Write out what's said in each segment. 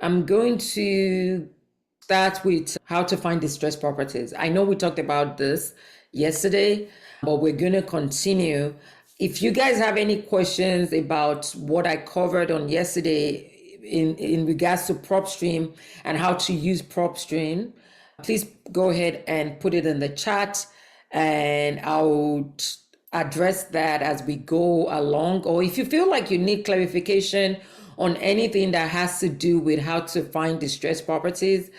I'm going to start with how to find distressed properties. I know we talked about this yesterday, but we're going to continue. If you guys have any questions about what I covered on yesterday in regards to PropStream and how to use PropStream, please go ahead and put it in the chat and I'll address that as we go along. Or if you feel like you need clarification on anything that has to do with how to find distressed properties,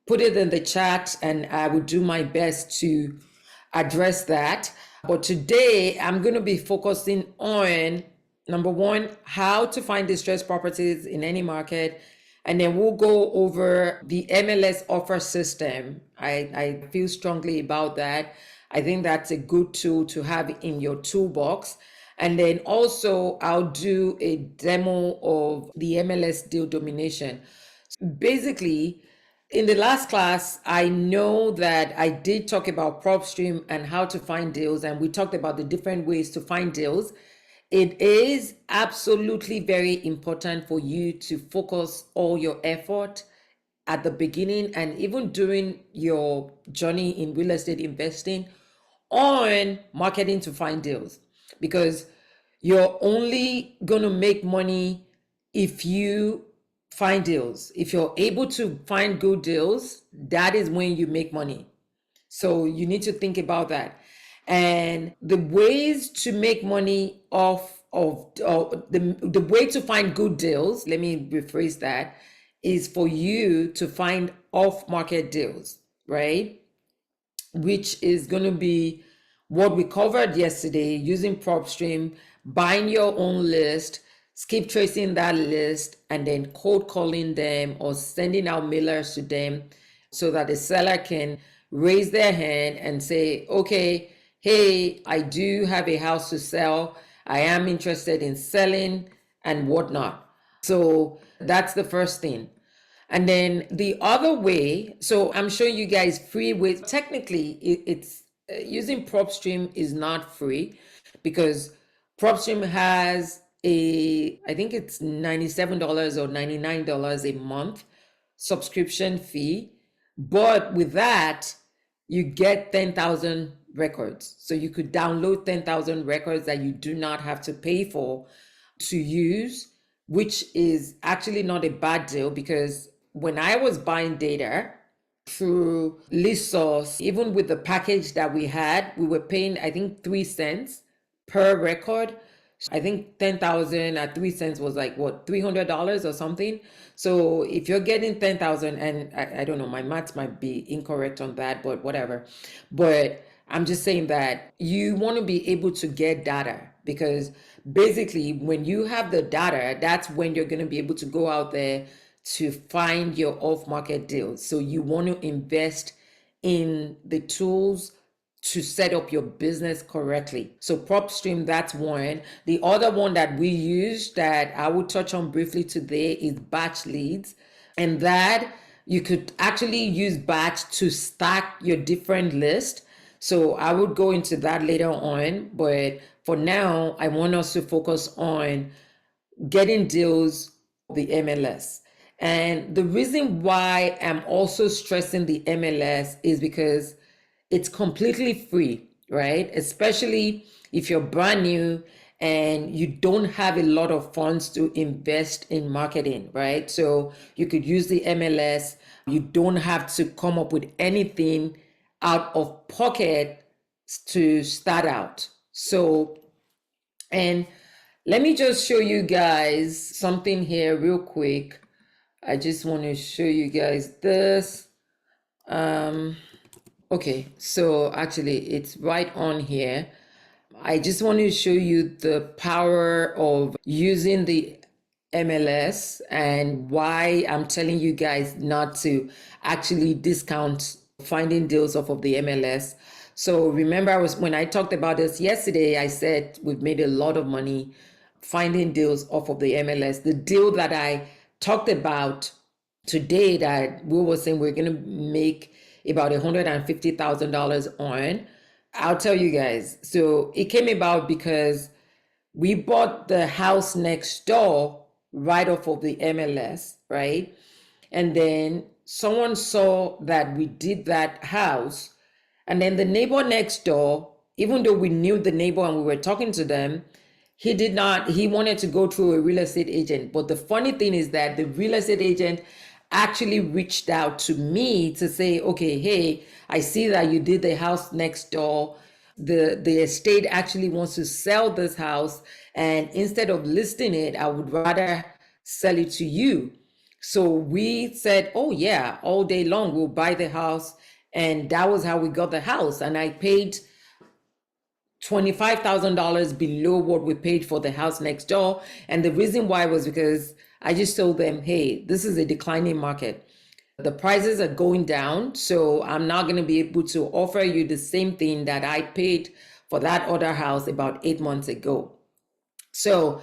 put it in the chat and I will do my best to address that. But today I'm going to be focusing on number one, how to find distressed properties in any market. And then we'll go over the MLS offer system. I feel strongly about that. I think that's a good tool to have in your toolbox. And then also I'll do a demo of the MLS deal domination. Basically, in the last class, I know that I did talk about PropStream and how to find deals, and we talked about the different ways to find deals. It is absolutely very important for you to focus all your effort at the beginning and even during your journey in real estate investing on marketing to find deals, because you're only going to make money if you find deals. If you're able to find good deals, that is when you make money. So you need to think about that. And the ways to make money off of the way to find good deals, let me rephrase that, is for you to find off market deals, right? Which is going to be what we covered yesterday using PropStream, buying your own list, skip tracing that list, and then cold calling them or sending out mailers to them so that the seller can raise their hand and say, okay, hey, I do have a house to sell. I am interested in selling and whatnot. So that's the first thing. And then the other way, so I'm showing you guys free ways. Technically, it's using PropStream is not free because PropStream has I think it's $97 or $99 a month subscription fee. But with that, you get 10,000 records. So you could download 10,000 records that you do not have to pay for to use, which is actually not a bad deal because when I was buying data through ListSource, even with the package that we had, we were paying, I think, 3 cents per record. I think 10,000 at 3 cents was like what, $300 or something. So if you're getting 10,000, and I don't know, my maths might be incorrect on that, but whatever. But I'm just saying that you want to be able to get data because basically when you have the data, that's when you're going to be able to go out there to find your off-market deals. So you want to invest in the tools to set up your business correctly. So PropStream, that's one. The other one that we use that I will touch on briefly today is batch leads. And that you could actually use batch to stack your different list. So I would go into that later on. But for now, I want us to focus on getting deals, the MLS. And the reason why I'm also stressing the MLS is because it's completely free, right? Especially if you're brand new and you don't have a lot of funds to invest in marketing, right? So you could use the MLS. You don't have to come up with anything out of pocket to start out. So, and let me just show you guys something here real quick. I just want to show you guys this. Okay, so actually it's right on here. I just want to show you the power of using the MLS and why I'm telling you guys not to actually discount finding deals off of the MLS. So remember, when I talked about this yesterday, I said we've made a lot of money finding deals off of the MLS. The deal that I talked about today that we were saying we're going to make about $150,000 on, I'll tell you guys. So it came about because we bought the house next door right off of the MLS, right? And then someone saw that we did that house. And then the neighbor next door, even though we knew the neighbor and we were talking to them, he wanted to go through a real estate agent. But the funny thing is that the real estate agent actually reached out to me to say, okay, hey, I see that you did the house next door. The estate actually wants to sell this house. And instead of listing it, I would rather sell it to you. So we said, oh yeah, all day long, we'll buy the house. And that was how we got the house. And I paid $25,000 below what we paid for the house next door. And the reason why was because I just told them, hey, this is a declining market. The prices are going down. So I'm not going to be able to offer you the same thing that I paid for that other house about 8 months ago. So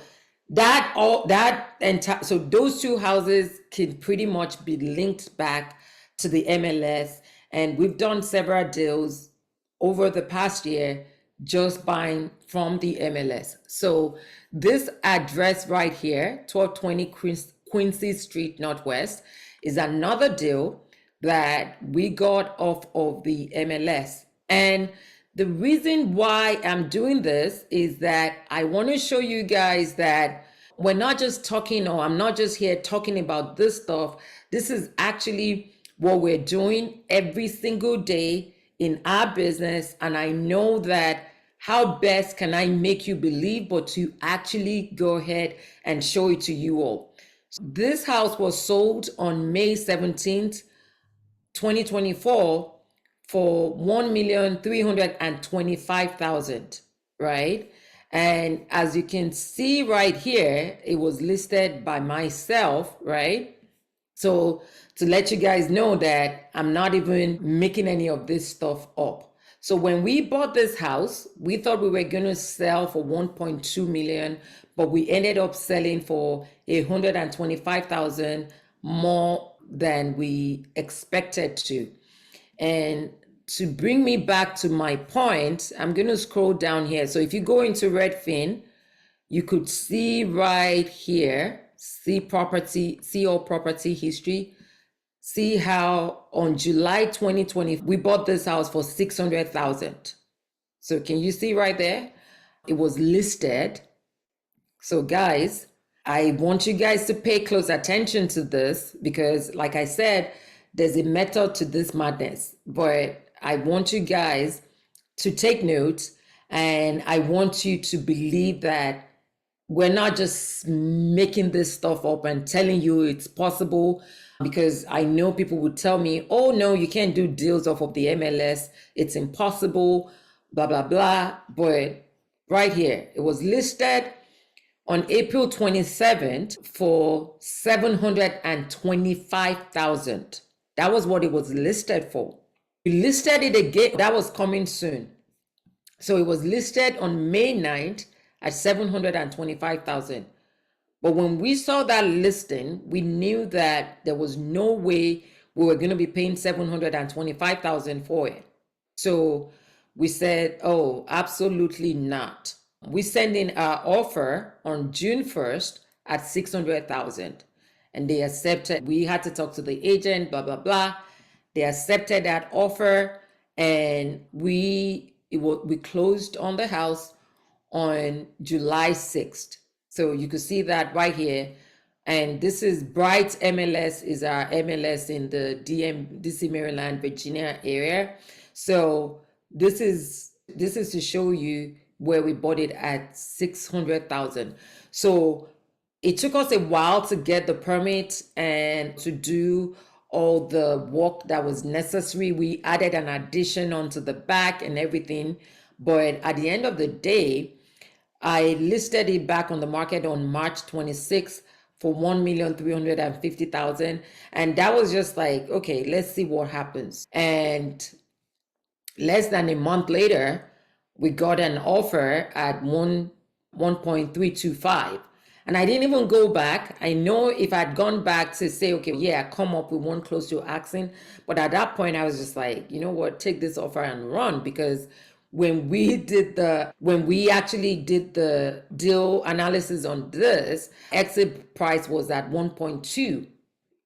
so those two houses can pretty much be linked back to the MLS. And we've done several deals over the past year just buying from the MLS. So this address right here, 1220 Quincy Street Northwest, is another deal that we got off of the MLS. And the reason why I'm doing this is that I want to show you guys that we're not just talking, or I'm not just here talking about this stuff. This is actually what we're doing every single day in our business. And I know that how best can I make you believe, but to actually go ahead and show it to you all. This house was sold on May 17th, 2024 for $1,325,000, right? And as you can see right here, it was listed by myself, right? So to let you guys know that I'm not even making any of this stuff up. So when we bought this house, we thought we were going to sell for 1.2 million, but we ended up selling for 125,000 more than we expected to. And to bring me back to my point, I'm going to scroll down here. So if you go into Redfin, you could see right here, see all property history. See how on July 2020, we bought this house for 600,000. So can you see right there? It was listed. So guys, I want you guys to pay close attention to this because like I said, there's a method to this madness, but I want you guys to take notes and I want you to believe that we're not just making this stuff up and telling you it's possible, because I know people would tell me, oh no, you can't do deals off of the MLS. It's impossible, blah, blah, blah. But right here, it was listed on April 27th for 725,000. That was what it was listed for. We listed it again. That was coming soon. So it was listed on May 9th at 725,000. But when we saw that listing, we knew that there was no way we were going to be paying 725,000 for it. So we said, oh, absolutely not. We sent in our offer on June 1st at 600,000 and they accepted. We had to talk to the agent, blah, blah, blah. They accepted that offer and we closed on the house on July 6th. So you could see that right here. And this is Bright MLS, is our MLS in the DC, Maryland, Virginia area. So this is to show you where we bought it at 600,000. So it took us a while to get the permit and to do all the work that was necessary. We added an addition onto the back and everything. But at the end of the day, I listed it back on the market on March 26th for 1,350,000. And that was just like, okay, let's see what happens. And less than a month later, we got an offer at 1.325. And I didn't even go back. I know if I'd gone back to say, okay, yeah, come up with one close to asking. But at that point, I was just like, you know what, take this offer and run. Because when we actually did the deal analysis on this, exit price was at 1.2.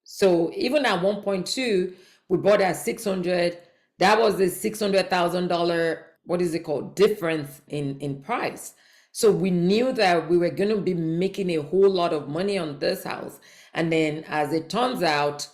So even at 1.2, we bought at 600. That was the $600,000, what is it called, difference in price. So we knew that we were going to be making a whole lot of money on this house. And then as it turns out,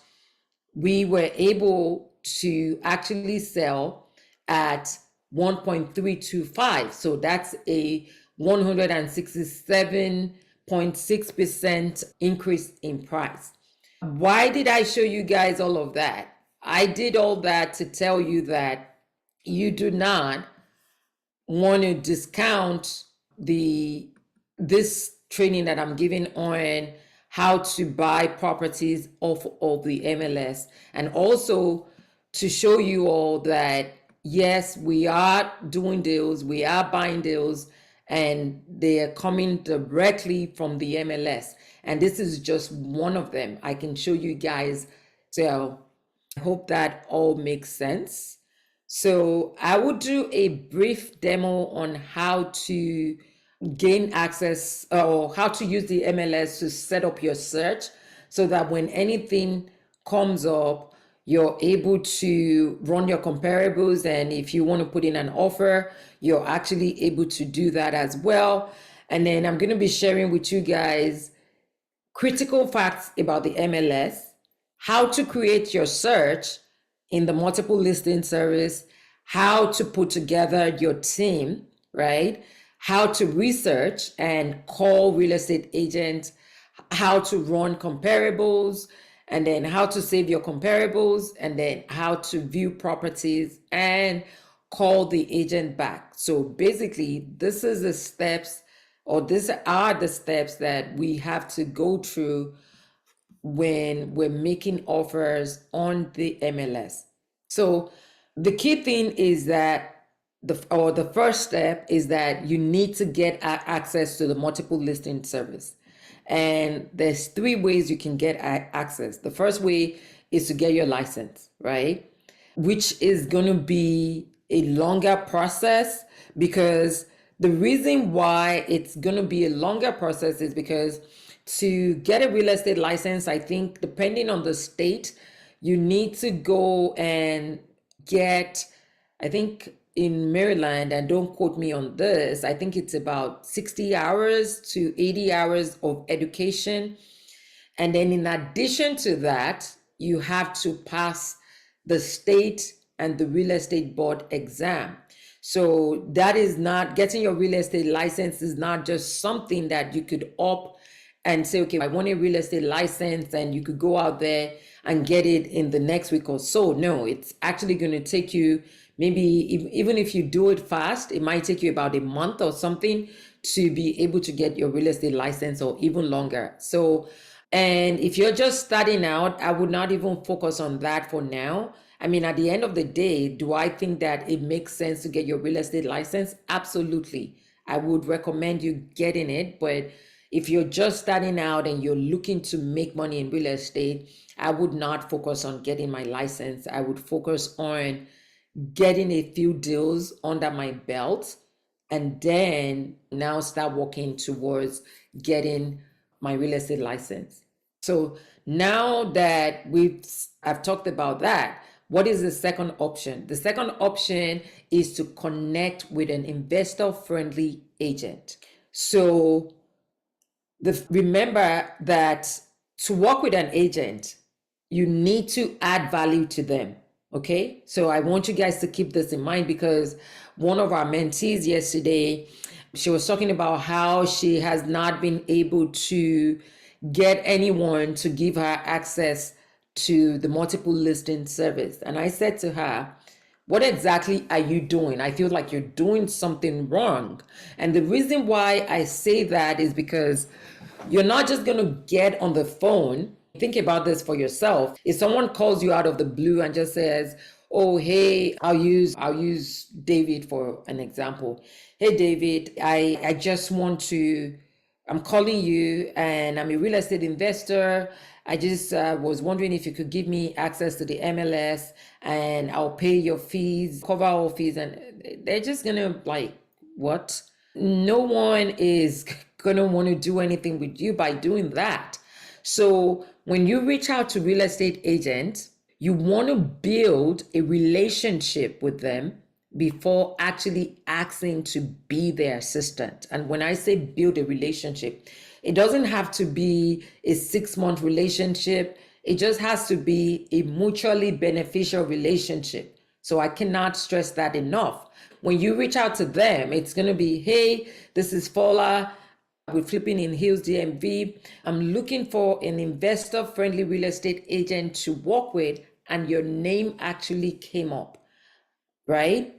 we were able to actually sell at 1.325. So that's a 167.6% increase in price. Why did I show you guys all of that? I did all that to tell you that you do not want to discount this training that I'm giving on how to buy properties off of the MLS, and also to show you all that yes, we are doing deals, we are buying deals, and they are coming directly from the MLS. And this is just one of them. I can show you guys. So I hope that all makes sense. So I will do a brief demo on how to gain access or how to use the MLS to set up your search so that when anything comes up, you're able to run your comparables. And if you want to put in an offer, you're actually able to do that as well. And then I'm going to be sharing with you guys critical facts about the MLS, how to create your search in the multiple listing service, how to put together your team, right? How to research and call real estate agents, how to run comparables, and then how to save your comparables, and then how to view properties and call the agent back. So basically, this is the steps, or these are the steps that we have to go through when we're making offers on the MLS. So the key thing is that the first step is that you need to get access to the multiple listing service. And there's three ways you can get access. The first way is to get your license, right? Which is going to be a longer process, because the reason why it's going to be a longer process is because to get a real estate license, I think depending on the state, you need to go and get, I think in Maryland, and don't quote me on this, I think it's about 60 hours to 80 hours of education. And then in addition to that, you have to pass the state and the real estate board exam. So that is not, getting your real estate license is not just something that you could opt and say, okay, I want a real estate license, and you could go out there and get it in the next week or so. No, it's actually going to take you, maybe even if you do it fast, it might take you about a month or something to be able to get your real estate license, or even longer. So, and if you're just starting out, I would not even focus on that for now. I mean, at the end of the day, do I think that it makes sense to get your real estate license? Absolutely. I would recommend you getting it. But if you're just starting out and you're looking to make money in real estate, I would not focus on getting my license. I would focus on getting a few deals under my belt, and then now start working towards getting my real estate license. So now that I've talked about that, what is the second option? The second option is to connect with an investor-friendly agent. So remember that to work with an agent, you need to add value to them. Okay, so I want you guys to keep this in mind, because one of our mentees yesterday, she was talking about how she has not been able to get anyone to give her access to the multiple listing service. And I said to her, what exactly are you doing? I feel like you're doing something wrong. And the reason why I say that is because you're not just going to get on the phone. Think about this for yourself. If someone calls you out of the blue and just says, oh, hey, I'll use David for an example. Hey, David, I just want to, I'm calling you, and I'm a real estate investor. I just was wondering if you could give me access to the MLS, and I'll pay your fees, cover all fees. And they're just going to like, what? No one is going to want to do anything with you by doing that. So when you reach out to real estate agents, you want to build a relationship with them before actually asking to be their assistant. And when I say build a relationship, it doesn't have to be a 6-month relationship. It just has to be a mutually beneficial relationship. So I cannot stress that enough. When you reach out to them, it's going to be, hey, this is Paula. We're flipping in Hills DMV. I'm looking for an investor friendly real estate agent to work with, and your name actually came up, right?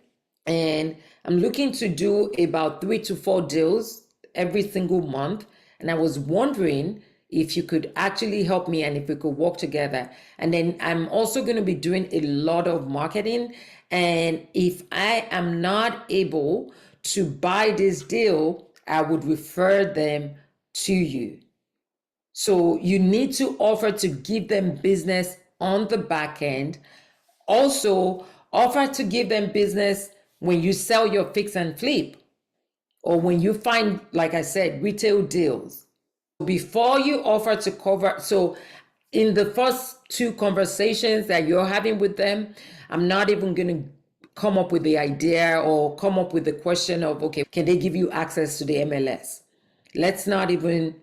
And I'm looking to do about 3 to 4 deals every single month. And I was wondering if you could actually help me and if we could work together. And then I'm also going to be doing a lot of marketing. And if I am not able to buy this deal, I would refer them to you. So you need to offer to give them business on the back end. Also, offer to give them business when you sell your fix and flip or when you find, like I said, retail deals. Before you offer to cover, so in the first 2 conversations that you're having with them, I'm not even going to come up with the idea or come up with the question of, okay, can they give you access to the MLS? Let's not even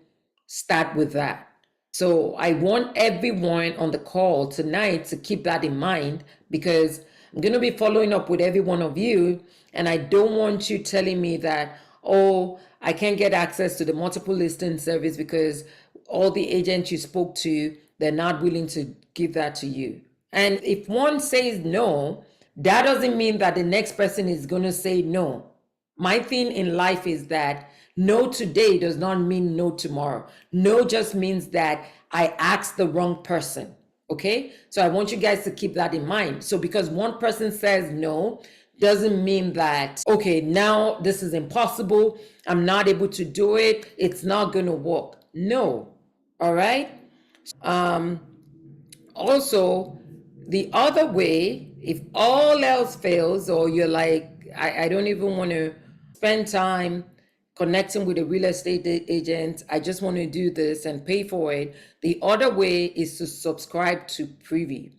start with that. So I want everyone on the call tonight to keep that in mind, because I'm going to be following up with every one of you. And I don't want you telling me that, oh, I can't get access to the multiple listing service because all the agents you spoke to, they're not willing to give that to you. And if one says no, that doesn't mean that the next person is going to say no. My thing in life is that no today does not mean no tomorrow. No just means that I asked the wrong person. Okay? So I want you guys to keep that in mind. So because one person says no, doesn't mean that, okay, now this is impossible. I'm not able to do it. It's not going to work. No. All right? Also, the other way, if all else fails, or you're like, I don't even want to spend time connecting with a real estate agent, I just want to do this and pay for it. The other way is to subscribe to Privy.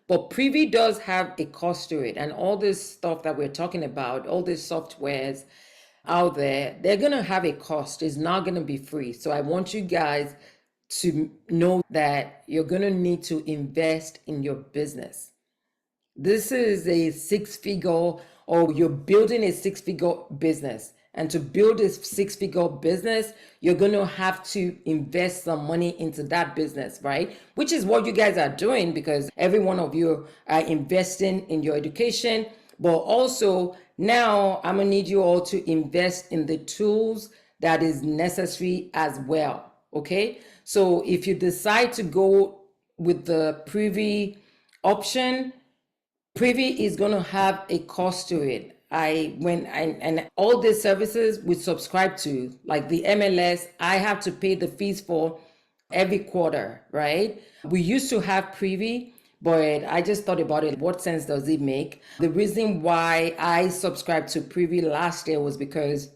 But Privy does have a cost to it. And all this stuff that we're talking about, all these softwares out there, they're going to have a cost. It's not going to be free. So I want you guys to know that you're going to need to invest in your business. This is a 6-figure, or you're building a 6-figure business. And to build a 6-figure business, you're going to have to invest some money into that business, right? Which is what you guys are doing, because every one of you are investing in your education. But also now I'm going to need you all to invest in the tools that is necessary as well. Okay. So if you decide to go with the Privy option, Privy is going to have a cost to it. And all these services we subscribe to, like the MLS, I have to pay the fees for every quarter, right? We used to have Privy, but I just thought about it. What sense does it make? The reason why I subscribed to Privy last year was because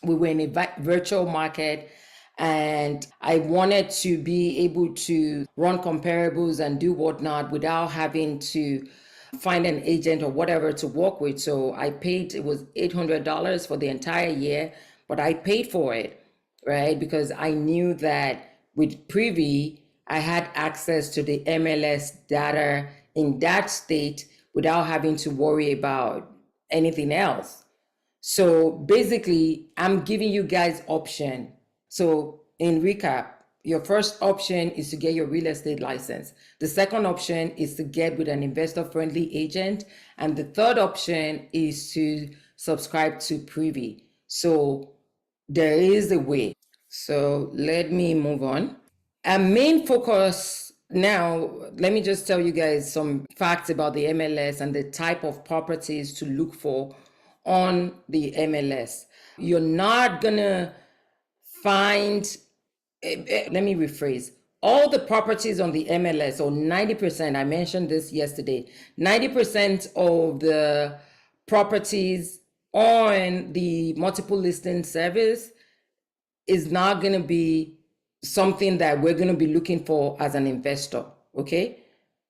we were in a virtual market, and I wanted to be able to run comparables and do whatnot without having to find an agent or whatever to work with. So I paid, it was $800 for the entire year, but I paid for it, right? Because I knew that with Privy, I had access to the MLS data in that state without having to worry about anything else. So basically, I'm giving you guys option. So in recap, your first option is to get your real estate license. The second option is to get with an investor-friendly agent. And the third option is to subscribe to Privy. So there is a way. So let me move on. Our main focus now, let me just tell you guys some facts about the MLS and the type of properties to look for on the MLS. You're not gonna find, let me rephrase, all the properties on the MLS, or 90%, I mentioned this yesterday, 90% of the properties on the multiple listing service is not going to be something that we're going to be looking for as an investor. Okay.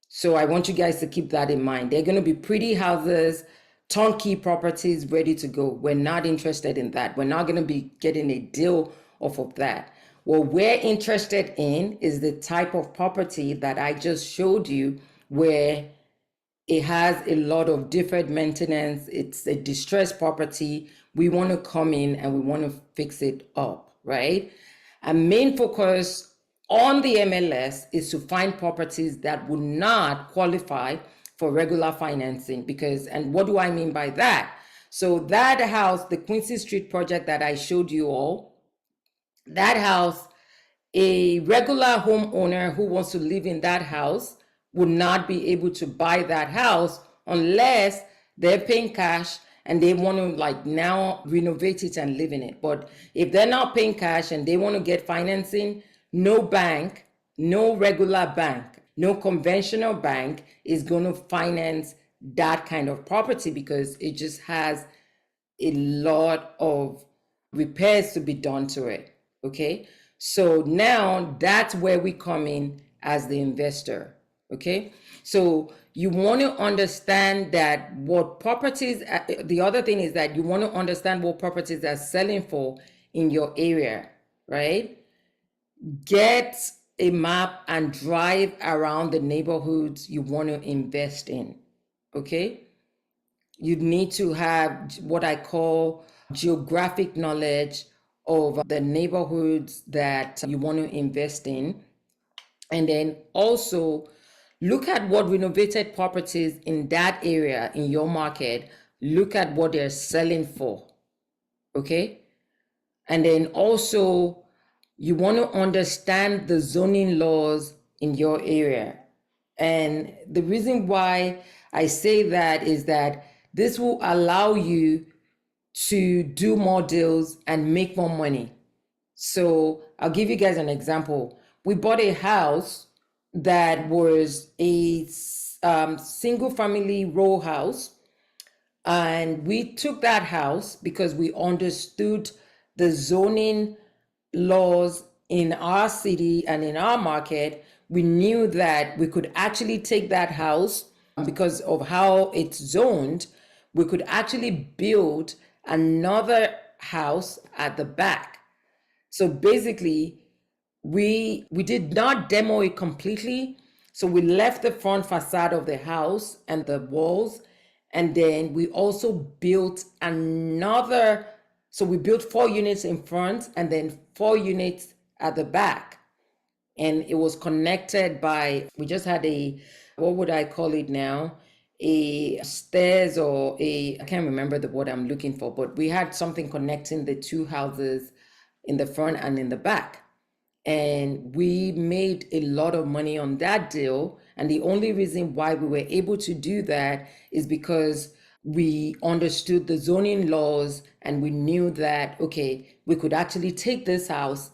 So I want you guys to keep that in mind. They're going to be pretty houses, turnkey properties ready to go. We're not interested in that. We're not going to be getting a deal off of that. What we're interested in is the type of property that I just showed you, where it has a lot of deferred maintenance. It's a distressed property. We want to come in and we want to fix it up, right? Our main focus on the MLS is to find properties that would not qualify for regular financing. Because, and what do I mean by that? So that house, the Quincy Street project that I showed you all, that house, a regular homeowner who wants to live in that house would not be able to buy that house unless they're paying cash and they want to like now renovate it and live in it. But if they're not paying cash and they want to get financing, no bank, no regular bank, no conventional bank is going to finance that kind of property, because it just has a lot of repairs to be done to it. Okay. So now that's where we come in as the investor. Okay. So you want to understand that what properties, the other thing is that you want to understand what properties are selling for in your area, right? Get a map and drive around the neighborhoods you want to invest in. Okay. You need to have what I call geographic knowledge of the neighborhoods that you want to invest in. And then also look at what renovated properties in that area in your market, look at what they're selling for. Okay. And then also you want to understand the zoning laws in your area. And the reason why I say that is that this will allow you to do more deals and make more money. So I'll give you guys an example. We bought a house that was a single family row house. And we took that house because we understood the zoning laws in our city and in our market. We knew that we could actually take that house, because of how it's zoned, we could actually build another house at the back. So basically, we did not demo it completely. So we left the front facade of the house and the walls, and then we also built another. So we built 4 units in front and then 4 units at the back. And it was connected by, we just had a, what would I call it now? A stairs, or I can't remember the word I'm looking for, but we had something connecting the 2 houses in the front and in the back. And we made a lot of money on that deal. And the only reason why we were able to do that is because we understood the zoning laws, and we knew that, okay, we could actually take this house,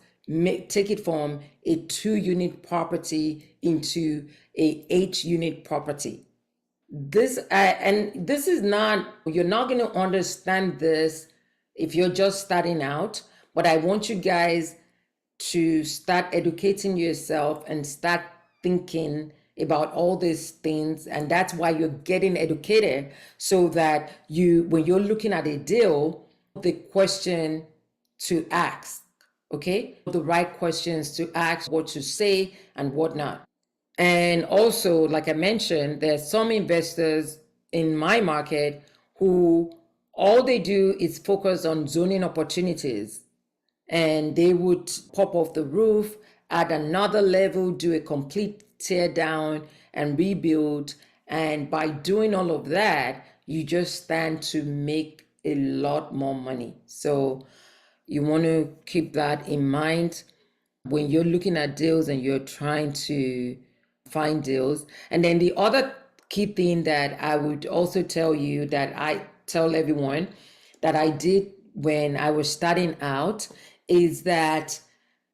take it from a 2-unit property into a 8-unit property. And this is not, you're not going to understand this if you're just starting out, but I want you guys to start educating yourself and start thinking about all these things. And that's why you're getting educated, so that you, when you're looking at a deal, the question to ask, okay? The right questions to ask, what to say and what not. And also, like I mentioned, there's some investors in my market who all they do is focus on zoning opportunities, and they would pop off the roof, add another level, do a complete tear down and rebuild. And by doing all of that, you just stand to make a lot more money. So you want to keep that in mind when you're looking at deals and you're trying to find deals. And then the other key thing that I would also tell you, that I tell everyone that I did when I was starting out, is that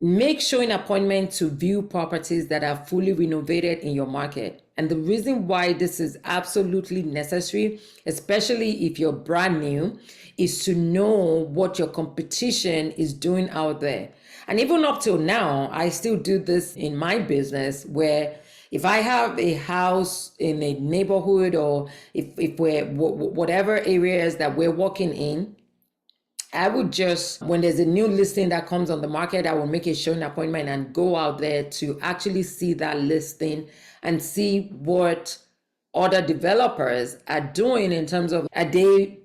make sure an appointment to view properties that are fully renovated in your market. And the reason why this is absolutely necessary, especially if you're brand new, is to know what your competition is doing out there. And even up till now, I still do this in my business where if I have a house in a neighborhood, or if we're whatever areas that we're working in, I would just, when there's a new listing that comes on the market, I will make a showing appointment and go out there to actually see that listing and see what other developers are doing in terms of, are they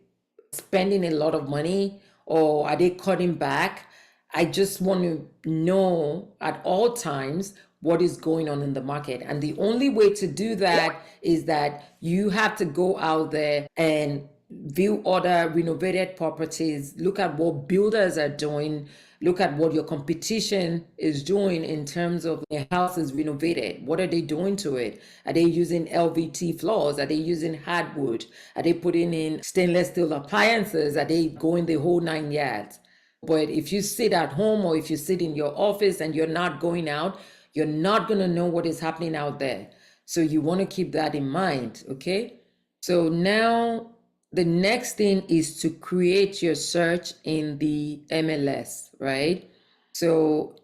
spending a lot of money or are they cutting back? I just want to know at all times what is going on in the market. And the only way to do that is that you have to go out there and view other renovated properties, look at what builders are doing, look at what your competition is doing in terms of their house is renovated. What are they doing to it? Are they using LVT floors? Are they using hardwood? Are they putting in stainless steel appliances? Are they going the whole 9 yards? But if you sit at home or if you sit in your office and you're not going out, you're not going to know what is happening out there. So you want to keep that in mind, okay? So now the next thing is to create your search in the MLS, right? So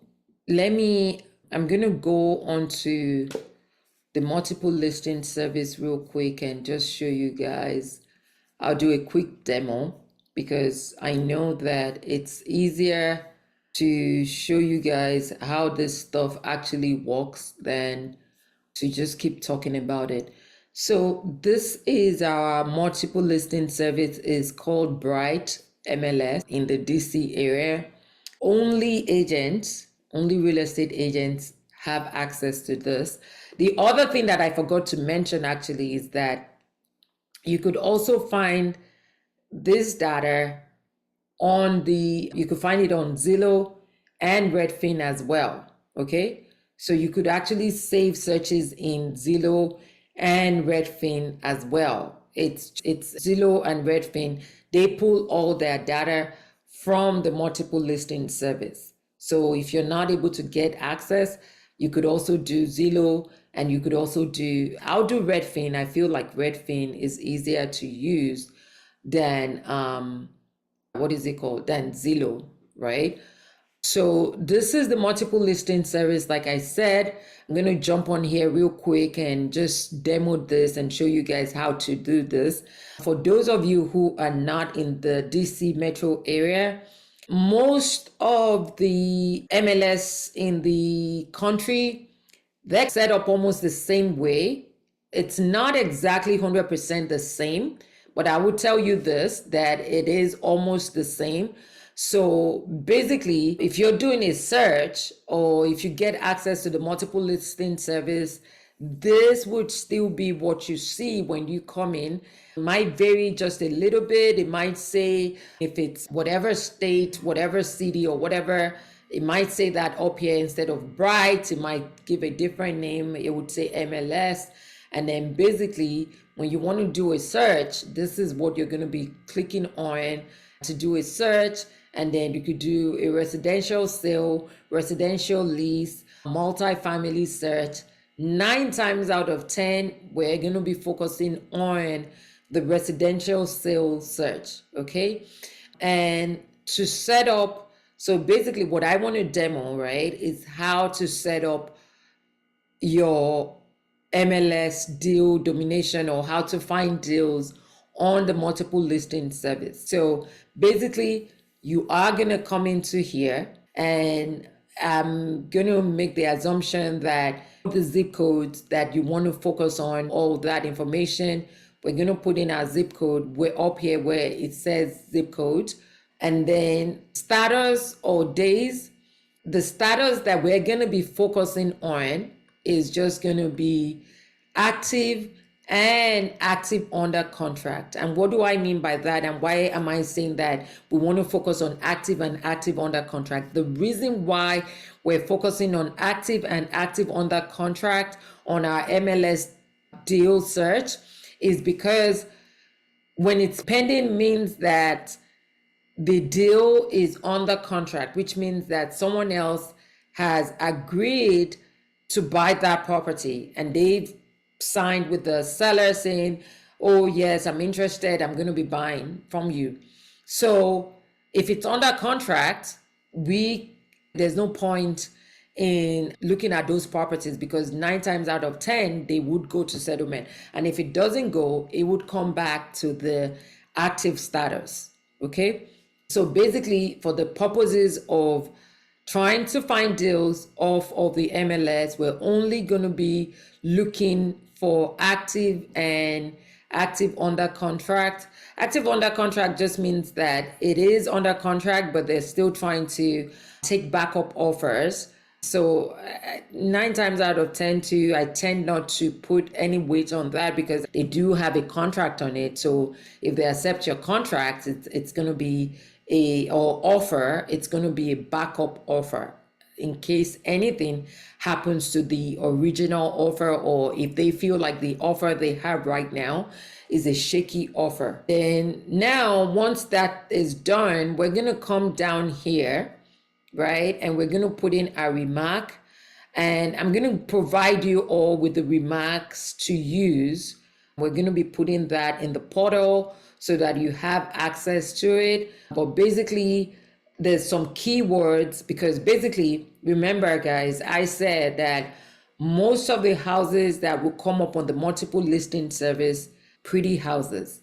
I'm going to go on to the multiple listing service real quick and just show you guys. I'll do a quick demo because I know that it's easier to show you guys how this stuff actually works than to just keep talking about it. So this is our multiple listing service, is called Bright MLS in the DC area. Only real estate agents have access to this. The other thing that I forgot to mention actually is that you could also find this data you could find it on Zillow and Redfin as well, okay? So you could actually save searches in Zillow and Redfin as well. It's Zillow and Redfin, they pull all their data from the multiple listing service. So if you're not able to get access, you could also do Zillow, and you could also I'll do Redfin. I feel like Redfin is easier to use than than Zillow, right? So this is the multiple listing service. Like I said, I'm going to jump on here real quick and just demo this and show you guys how to do this. For those of you who are not in the DC metro area, most of the MLS in the country, they're set up almost the same way. It's not exactly 100% the same, but I would tell you this, that it is almost the same. So basically, if you're doing a search or if you get access to the multiple listing service, this would still be what you see when you come in. It might vary just a little bit. It might say, if it's whatever state, whatever city or whatever, it might say that up here instead of Bright, it might give a different name. It would say MLS. And then basically, when you want to do a search, this is what you're going to be clicking on to do a search. And then you could do a residential sale, residential lease, multi-family search. 9 times out of 10, we're going to be focusing on the residential sale search, okay? And to set up, so basically what I want to demo, right, is how to set up your MLS deal domination, or how to find deals on the multiple listing service. So basically, you are going to come into here, and I'm going to make the assumption that the zip codes that you want to focus on, all that information, we're going to put in our zip code. We're up here where it says zip code, and then status or days. The status that we're going to be focusing on is just going to be active and active under contract. And what do I mean by that? And why am I saying that we want to focus on active and active under contract? The reason why we're focusing on active and active under contract on our MLS deal search is because when it's pending means that the deal is under contract, which means that someone else has agreed to buy that property and they've signed with the seller saying, oh yes, I'm interested, I'm going to be buying from you. So if it's under contract, we there's no point in looking at those properties because 9 times out of 10, they would go to settlement. And if it doesn't go, it would come back to the active status. Okay. So basically, for the purposes of trying to find deals off of the MLS, we're only going to be looking for active and active under contract. Active under contract just means that it is under contract, but they're still trying to take backup offers. So 9 times out of 10 too, I tend not to put any weight on that because they do have a contract on it. So if they accept your contract, it's going to be it's going to be a backup offer in case anything happens to the original offer, or if they feel like the offer they have right now is a shaky offer. Then now, once that is done, we're going to come down here, right? And we're going to put in a remark, and I'm going to provide you all with the remarks to use. We're going to be putting that in the portal so that you have access to it. But basically, there's some keywords because basically, remember guys, I said that most of the houses that will come up on the multiple listing service, pretty houses.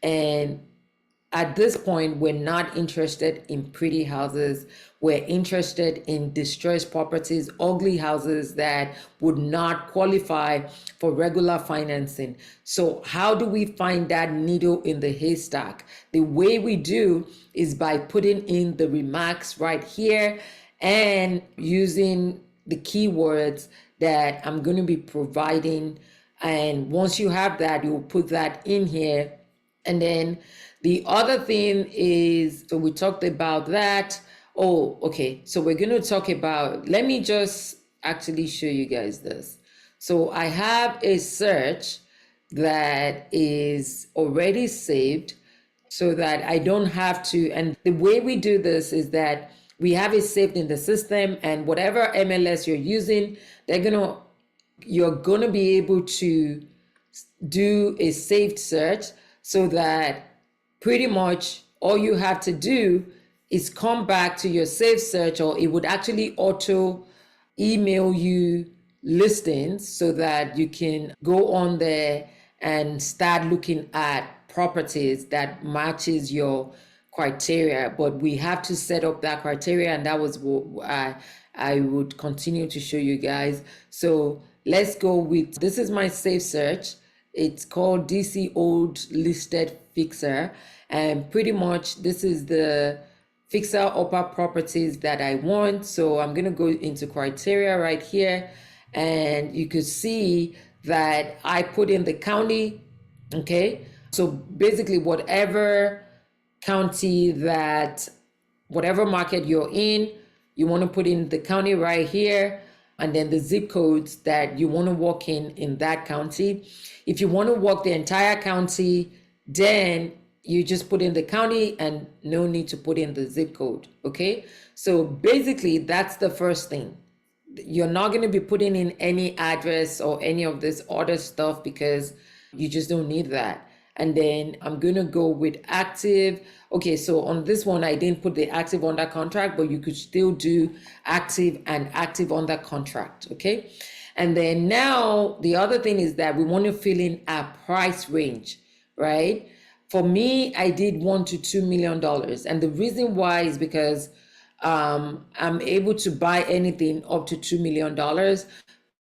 And at this point, we're not interested in pretty houses. We're interested in distressed properties, ugly houses that would not qualify for regular financing. So how do we find that needle in the haystack? The way we do is by putting in the remarks right here and using the keywords that I'm going to be providing. And once you have that, you'll put that in here. And then the other thing is, so we talked about that. Oh, okay. So we're going to talk about, let me just actually show you guys this. So I have a search that is already saved so that I don't have to. And the way we do this is that we have it saved in the system, and whatever MLS you're using, you're going to be able to do a saved search so that pretty much all you have to do is come back to your saved search, or it would actually auto email you listings so that you can go on there and start looking at properties that matches your criteria. But we have to set up that criteria, and that was what I would continue to show you guys. So let's go with, this is my safe search. It's called DC Old Listed Fixer. And pretty much this is the fixer upper properties that I want. So I'm going to go into criteria right here. And you could see that I put in the county. Okay. So basically whatever county whatever market you're in, you want to put in the county right here, and then the zip codes that you want to work in that county. If you want to work the entire county, then you just put in the county and no need to put in the zip code. Okay. So basically that's the first thing. You're not going to be putting in any address or any of this other stuff because you just don't need that. And then I'm going to go with active. Okay, so on this one, I didn't put the active under contract, but you could still do active and active under contract. Okay. And then now the other thing is that we want to fill in a price range, right? For me, I did $1 to $2 million. And the reason why is because I'm able to buy anything up to $2 million.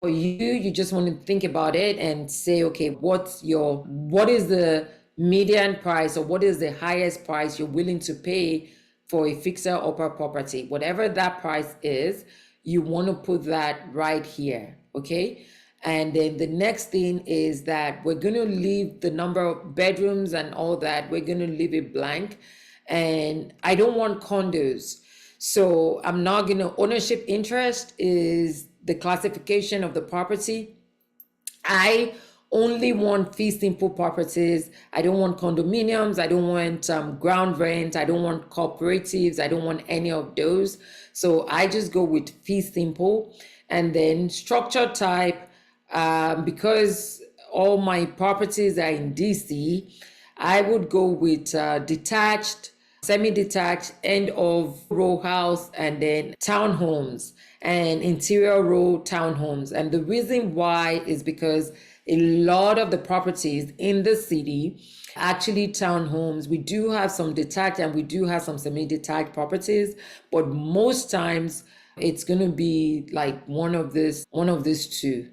For you just want to think about it and say, okay, what is the median price, or what is the highest price you're willing to pay for a fixer upper property? Whatever that price is, you want to put that right here. Okay. And then the next thing is that we're going to leave the number of bedrooms and all that. We're going to leave it blank. And I don't want condos. So I'm not going to, ownership interest is the classification of the property. I only want fee simple properties. I don't want condominiums. I don't want ground rent. I don't want cooperatives. I don't want any of those. So I just go with fee simple. And then structure type, because all my properties are in DC, I would go with detached, semi-detached, end of row house, and then townhomes and interior row townhomes. And the reason why is because a lot of the properties in the city actually townhomes. We do have some detached and we do have some semi-detached properties, but most times it's going to be like one of these two.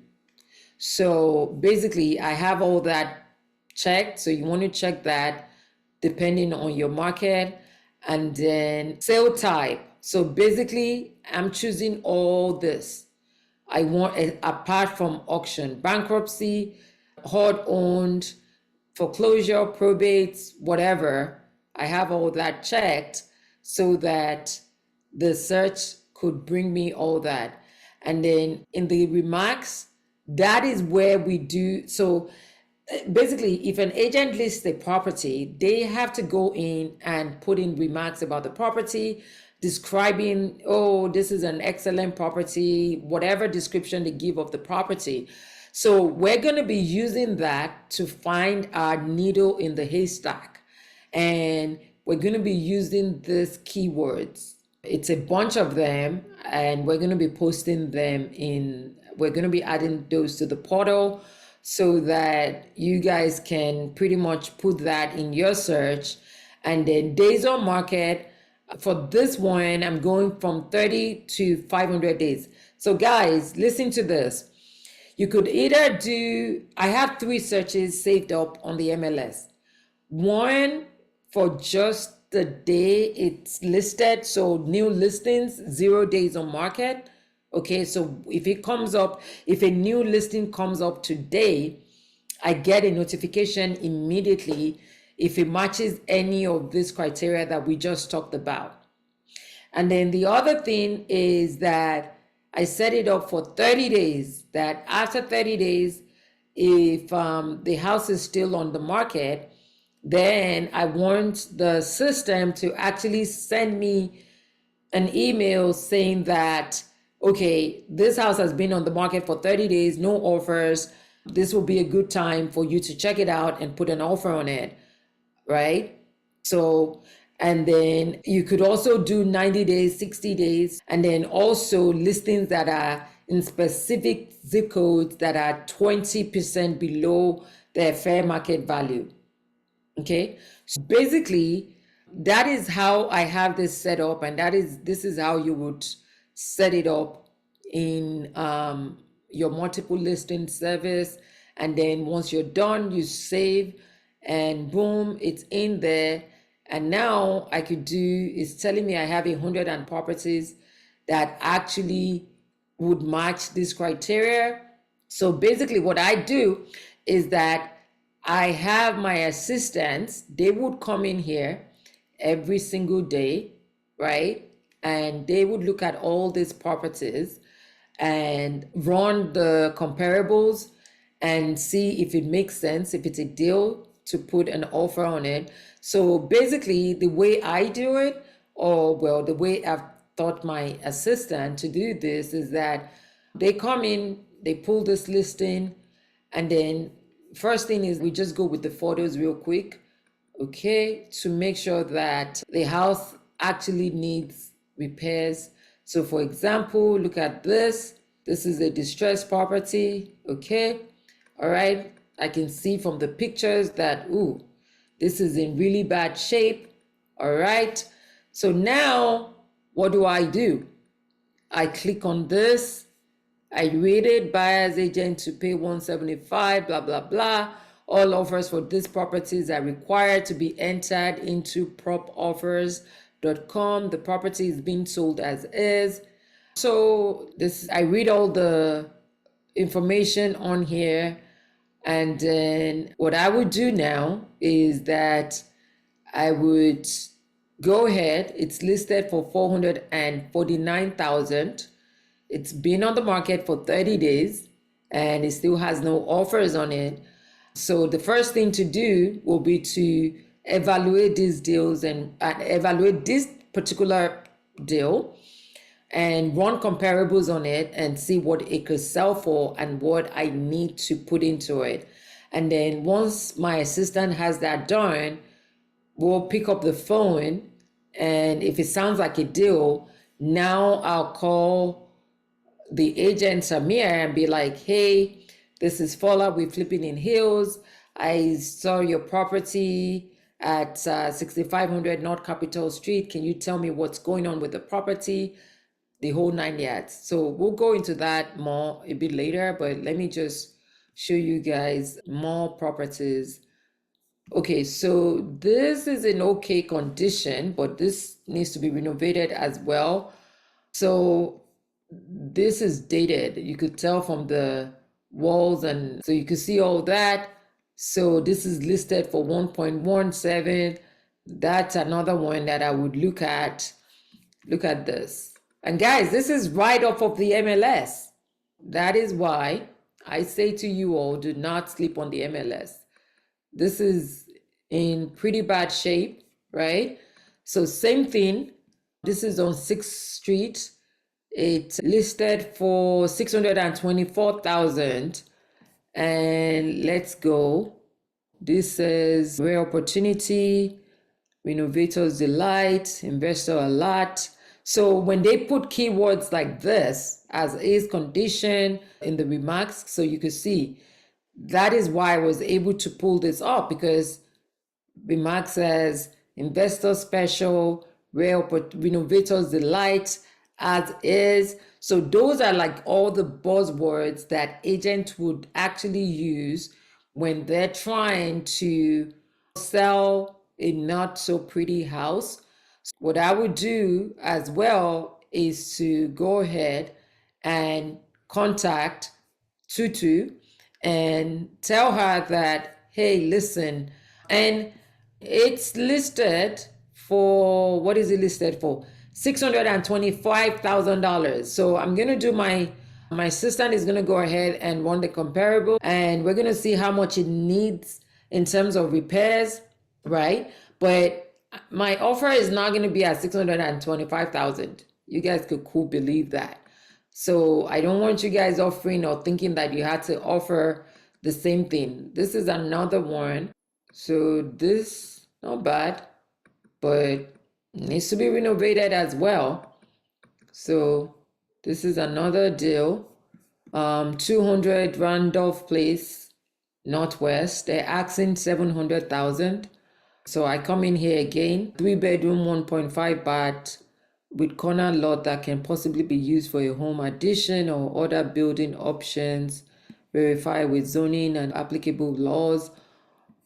So basically I have all that checked. So you want to check that depending on your market. And then sale type. So basically I'm choosing all this. I want, apart from auction, bankruptcy, HUD owned, foreclosure, probates, whatever. I have all that checked so that the search could bring me all that. And then in the remarks, that is where we do. So basically, if an agent lists a property, they have to go in and put in remarks about the property, describing, oh, this is an excellent property, whatever description they give of the property. So we're going to be using that to find our needle in the haystack. And we're going to be using these keywords. It's a bunch of them, and we're going to be posting them we're going to be adding those to the portal so that you guys can pretty much put that in your search. And then days on market, for this one, I'm going from 30 to 500 days. So guys, listen to this. You could either I have 3 searches saved up on the MLS. One for just the day it's listed, so new listings, 0 days on market. Okay, so if a new listing comes up today, I get a notification immediately if it matches any of this criteria that we just talked about. And then the other thing is that I set it up for 30 days, that after 30 days, if the house is still on the market, then I want the system to actually send me an email saying that, okay, this house has been on the market for 30 days, no offers. This will be a good time for you to check it out and put an offer on it, right? So, and then you could also do 90 days, 60 days, and then also listings that are in specific zip codes that are 20% below their fair market value. Okay, so basically that is how I have this set up, and this is how you would set it up in your multiple listing service. And then once you're done, you save, and boom, it's in there. And now it's telling me I have 100 properties that actually would match this criteria. So basically what I do is that I have my assistants, they would come in here every single day, right? And they would look at all these properties and run the comparables and see if it makes sense, if it's a deal to put an offer on it. So basically the way I do it, or well, the way I've taught my assistant to do this is that they come in, they pull this listing, and then first thing is we just go with the photos real quick, okay, to make sure that the house actually needs repairs. So for example, look at this. This is a distressed property, okay? All right, I can see from the pictures that, ooh, this is in really bad shape, all right? So now, what do? I click on this. I rated buyer's agent to pay 175, blah, blah, blah. All offers for these properties are required to be entered into propoffers.com. The property is being sold as is. So I read all the information on here. And then what I would do now is that I would go ahead. It's listed for 449,000. It's been on the market for 30 days and it still has no offers on it. So the first thing to do will be to evaluate these deals and evaluate this particular deal and run comparables on it and see what it could sell for and what I need to put into it. And then once my assistant has that done, we'll pick up the phone And if it sounds like a deal, now I'll call the agent Samir and be like, hey, this is Fola, we're flipping in Hills. I saw your property at 6500 North Capitol Street. Can you tell me what's going on with the property? The whole 9 yards. So we'll go into that more a bit later, but let me just show you guys more properties. Okay, so this is in okay condition, but this needs to be renovated as well. So this is dated. You could tell from the walls, and so you could see all that. So this is listed for 1.17. That's another one that I would look at. Look at this. And guys, this is right off of the MLS. That is why I say to you all, do not sleep on the MLS. This is in pretty bad shape, right? So same thing. This is on 6th Street. It's listed for 624,000. And let's go. This is rare opportunity, renovators delight, investor alert. So when they put keywords like this as is condition in the remarks, so you could see, that is why I was able to pull this up, because remark says investor special, rare renovators delight, as is. So those are like all the buzzwords that agents would actually use when they're trying to sell a not so pretty house. What I would do as well is to go ahead and contact Tutu and tell her that, hey, listen, and it's listed for, what is it listed for? $625,000. So I'm going to do my assistant is going to go ahead and run the comparable, and we're going to see how much it needs in terms of repairs, right? But my offer is not going to be at 625,000. You guys could cool believe that. So I don't want you guys offering or thinking that you had to offer the same thing. This is another one. So this, not bad, but needs to be renovated as well. So this is another deal. 200 Randolph Place, Northwest. They're asking 700,000. So I come in here again, 3-bedroom, 1.5 bath with corner lot that can possibly be used for a home addition or other building options. Verify with zoning and applicable laws.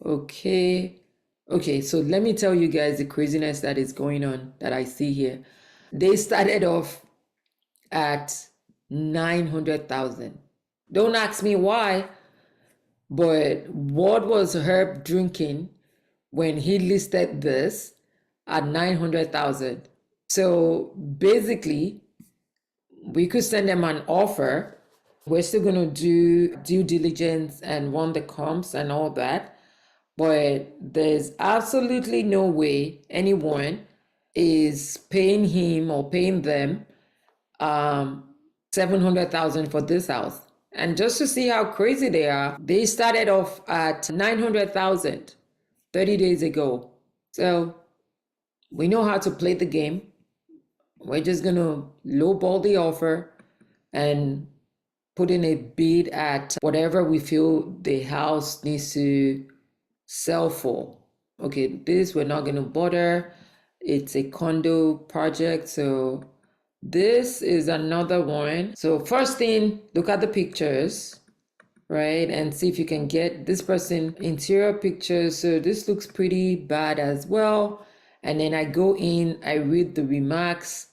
Okay. Okay, so let me tell you guys the craziness that is going on that I see here. They started off at 900,000. Don't ask me why, but what was Herb drinking when he listed this at 900,000? So basically, we could send them an offer. We're still going to do due diligence and run the comps and all that. But there's absolutely no way anyone is paying him or paying them 700,000 for this house. And just to see how crazy they are, they started off at 900,000 30 days ago. So we know how to play the game. We're just going to lowball the offer and put in a bid at whatever we feel the house needs to sell for. Okay, this we're not going to bother. It's a condo project. So this is another one. So first thing, look at the pictures, right? And see if you can get this person interior pictures. So this looks pretty bad as well. And then I go in, I read the remarks,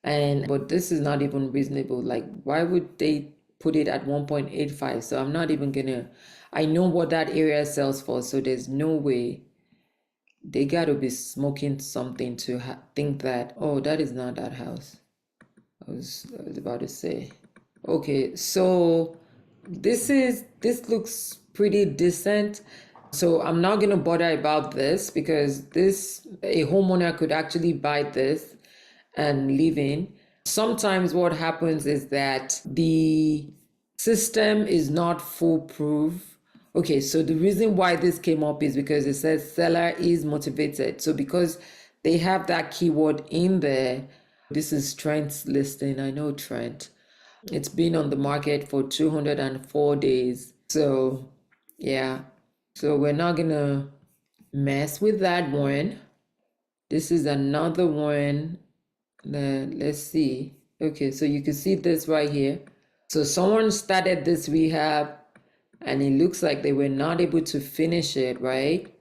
but this is not even reasonable. Like, why would they put it at 1.85? So I'm not even gonna, I know what that area sells for, so there's no way. They gotta be smoking something to think that, oh, that is not that house. I was about to say. Okay, so this looks pretty decent. So I'm not gonna bother about this because a homeowner could actually buy this and live in. Sometimes what happens is that the system is not foolproof. Okay, so the reason why this came up is because it says seller is motivated. So because they have that keyword in there. This is Trent's listing. I know Trent. It's been on the market for 204 days. So, yeah. So we're not gonna mess with that one. This is another one. Let's see. Okay, so you can see this right here. So someone started this rehab and it looks like they were not able to finish it, right?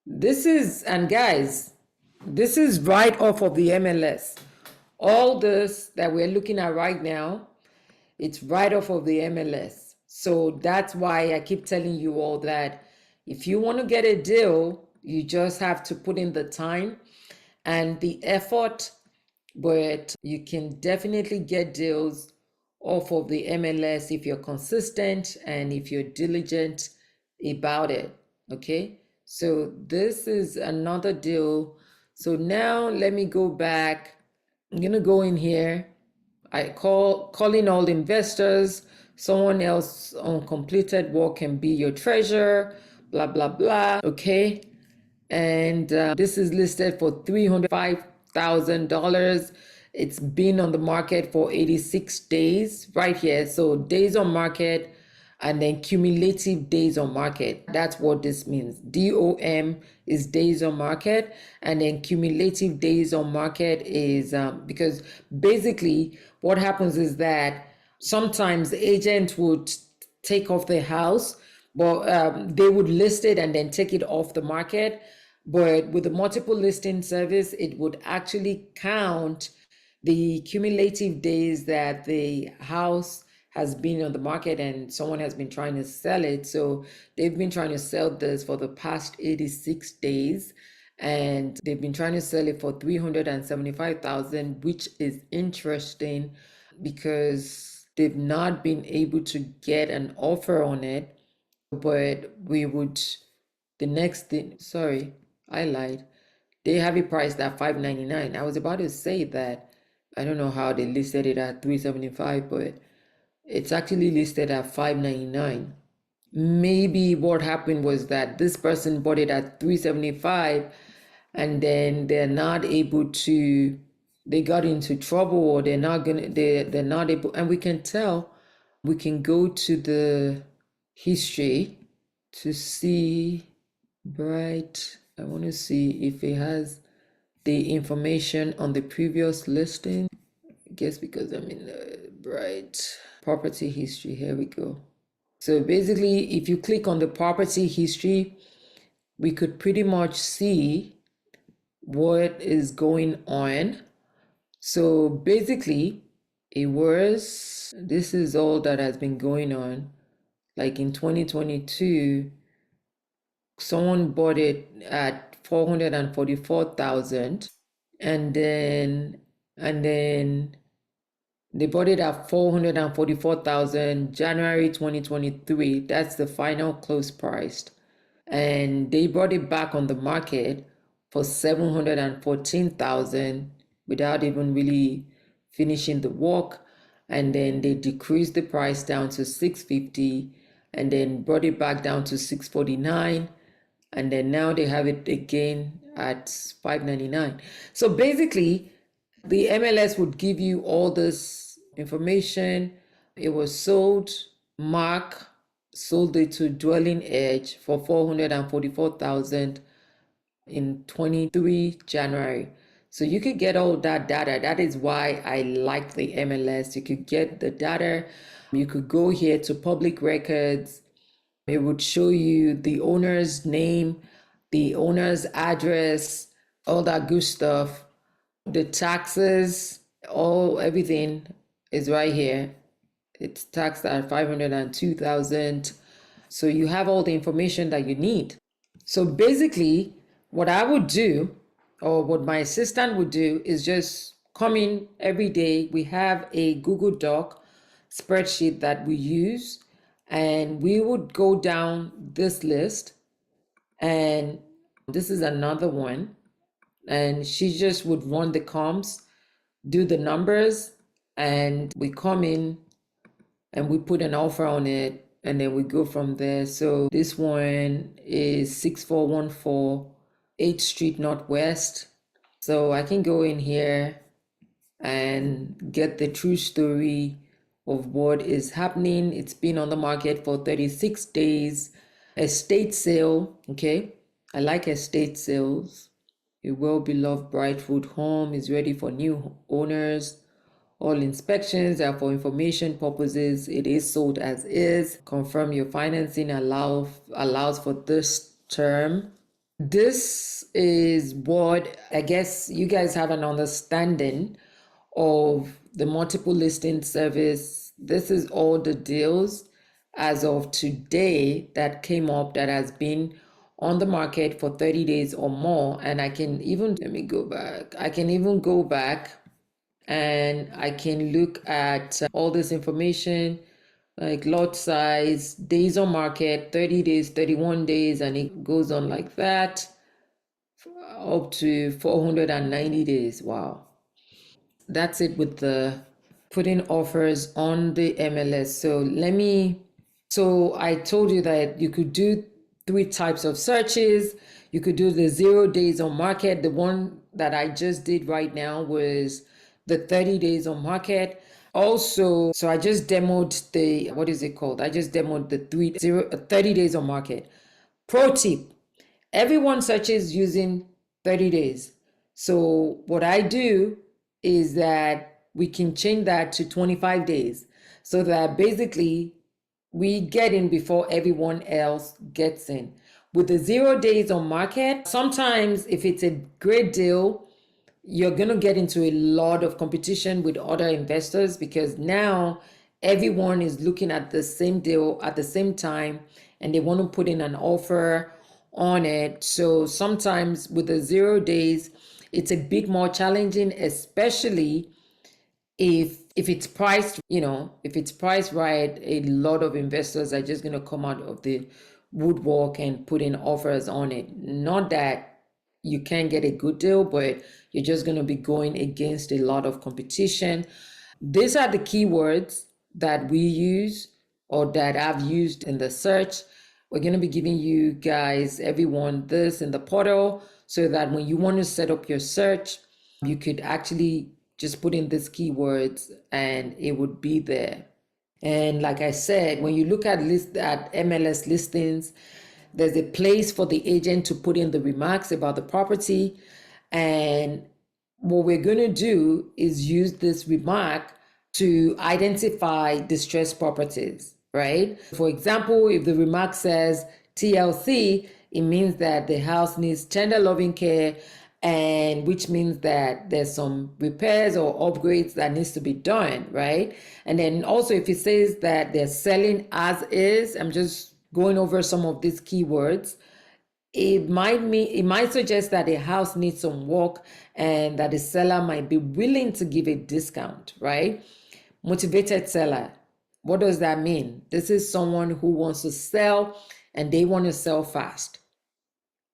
And guys, this is right off of the MLS. All this that we're looking at right now, it's right off of the MLS. So that's why I keep telling you all that if you want to get a deal, you just have to put in the time and the effort, but you can definitely get deals off of the MLS if you're consistent and if you're diligent about it. Okay, so this is another deal. So now let me go back. I'm gonna go in here. I calling all investors. Someone else on completed work can be your treasurer, blah blah blah. Okay, and this is listed for $305,000. It's been on the market for 86 days right here. So days on market and then cumulative days on market. That's what this means. DOM is days on market, and then cumulative days on market is because basically what happens is that sometimes the agent would take off the house, but they would list it and then take it off the market. But with the multiple listing service, it would actually count the cumulative days that the house has been on the market and someone has been trying to sell it. So they've been trying to sell this for the past 86 days and they've been trying to sell it for 375,000, which is interesting because they've not been able to get an offer on it. But the next thing, sorry, I lied. They have it priced at $599. I was about to say that I don't know how they listed it at $375, but it's actually listed at $599. Maybe what happened was that this person bought it at $375 and then they're not able to, they got into trouble or they're not able, and we can tell. We can go to the history to see, right? I want to see if it has the information on the previous listing. I guess because I'm in the right property history. Here we go. So basically, if you click on the property history, we could pretty much see what is going on. So basically, this is all that has been going on. Like in 2022, someone bought it at 444,000 and then they bought it at 444,000 January 2023. That's the final close price. And they brought it back on the market for 714,000 without even really finishing the work. And then they decreased the price down to 650 and then brought it back down to 649. And then now they have it again at 599. So basically, the MLS would give you all this information. It was sold. Mark sold it to Dwelling Edge for 444,000 in 23 January. So you could get all that data. That is why I like the MLS. You could get the data. You could go here to public records. It would show you the owner's name, the owner's address, all that good stuff. The taxes, everything is right here. It's taxed at 502,000. So you have all the information that you need. So basically, what I would do, or what my assistant would do, is just come in every day. We have a Google Doc spreadsheet that we use, and we would go down this list, and this is another one. And she just would run the comps, do the numbers, and we come in and we put an offer on it, and then we go from there. So this one is 6414 8th Street Northwest. So I can go in here and get the true story of what is happening. It's been on the market for 36 days. Estate sale, okay? I like estate sales. A well-beloved Brightwood home is ready for new owners. All inspections are for information purposes. It is sold as is. Confirm your financing allows for this term. This is what I guess you guys have an understanding of the multiple listing service. This is all the deals as of today that came up that has been on the market for 30 days or more. And I can even, let me go back. I can even go back and I can look at all this information like lot size, days on market, 30 days, 31 days, and it goes on like that up to 490 days. Wow. That's it with the putting offers on the MLS. So I told you that you could do three types of searches. You could do the 0 days on market. The one that I just did right now was the 30 days on market. Also, so I just demoed the, what is it called? I just demoed the 30 days on market. Pro tip, everyone searches using 30 days. So what I do is that we can change that to 25 days so that basically we get in before everyone else gets in. With the 0 days on market, sometimes if it's a great deal, you're going to get into a lot of competition with other investors because now everyone is looking at the same deal at the same time and they want to put in an offer on it. So sometimes with the 0 days, it's a bit more challenging, especially if it's priced, if it's priced right. A lot of investors are just going to come out of the woodwork and put in offers on it. Not that you can't get a good deal, but you're just going to be going against a lot of competition. These are the keywords that we use or that I've used in the search. We're going to be giving you guys, everyone, this in the portal so that when you want to set up your search, you could actually just put in these keywords and it would be there. And like I said, when you look at MLS listings, there's a place for the agent to put in the remarks about the property. And what we're going to do is use this remark to identify distressed properties, right? For example, if the remark says TLC, it means that the house needs tender loving care, and which means that there's some repairs or upgrades that needs to be done, right? And then also if it says that they're selling as is, I'm just going over some of these keywords. It might suggest that a house needs some work and that the seller might be willing to give a discount, right? Motivated seller. What does that mean? This is someone who wants to sell and they want to sell fast.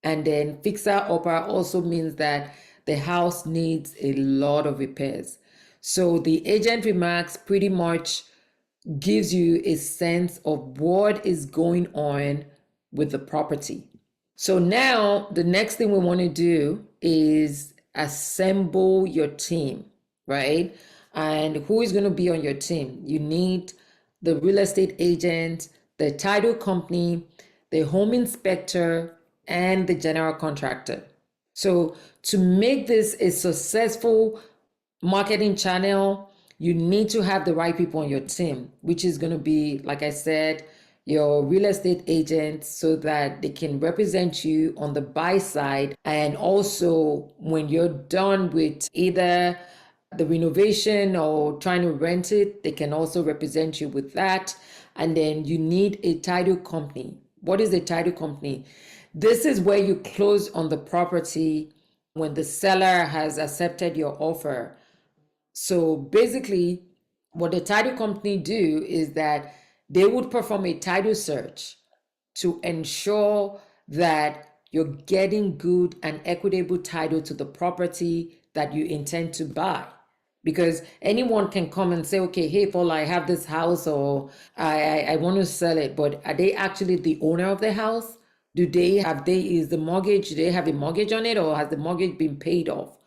And then fixer upper also means that the house needs a lot of repairs. So the agent remarks pretty much gives you a sense of what is going on with the property. So now the next thing we want to do is assemble your team, right? And who is going to be on your team? You need the real estate agent, the title company, the home inspector, and the general contractor. So to make this a successful marketing channel, you need to have the right people on your team, which is going to be, like I said, your real estate agent so that they can represent you on the buy side. And also when you're done with either the renovation or trying to rent it, they can also represent you with that. And then you need a title company. What is a title company? This is where you close on the property when the seller has accepted your offer. So basically, what the title company do is that they would perform a title search to ensure that you're getting good and equitable title to the property that you intend to buy. Because anyone can come and say, okay, hey, Paul, I have this house or I want to sell it, but are they actually the owner of the house? Is the mortgage, do they have a mortgage on it or has the mortgage been paid off?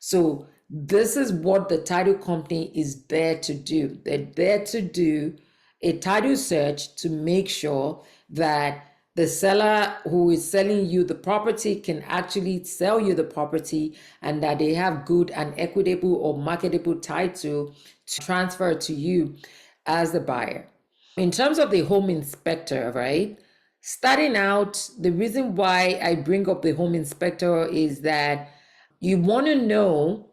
So this is what the title company is there to do. They're there to do a title search to make sure that the seller who is selling you the property can actually sell you the property, and that they have good and equitable or marketable title to transfer to you as the buyer. In terms of the home inspector, right? Starting out, the reason why I bring up the home inspector is that you want to know,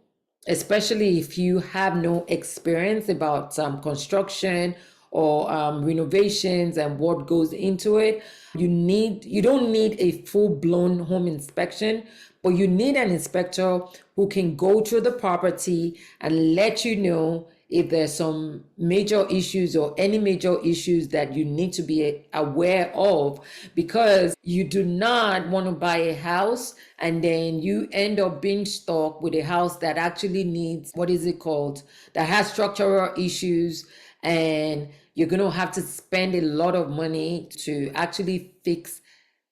especially if you have no experience about construction or renovations and what goes into it. You don't need a full-blown home inspection, but you need an inspector who can go through the property and let you know if there's some major issues or any major issues that you need to be aware of, because you do not want to buy a house and then you end up being stuck with a house that actually needs, what is it called, that has structural issues, and you're going to have to spend a lot of money to actually fix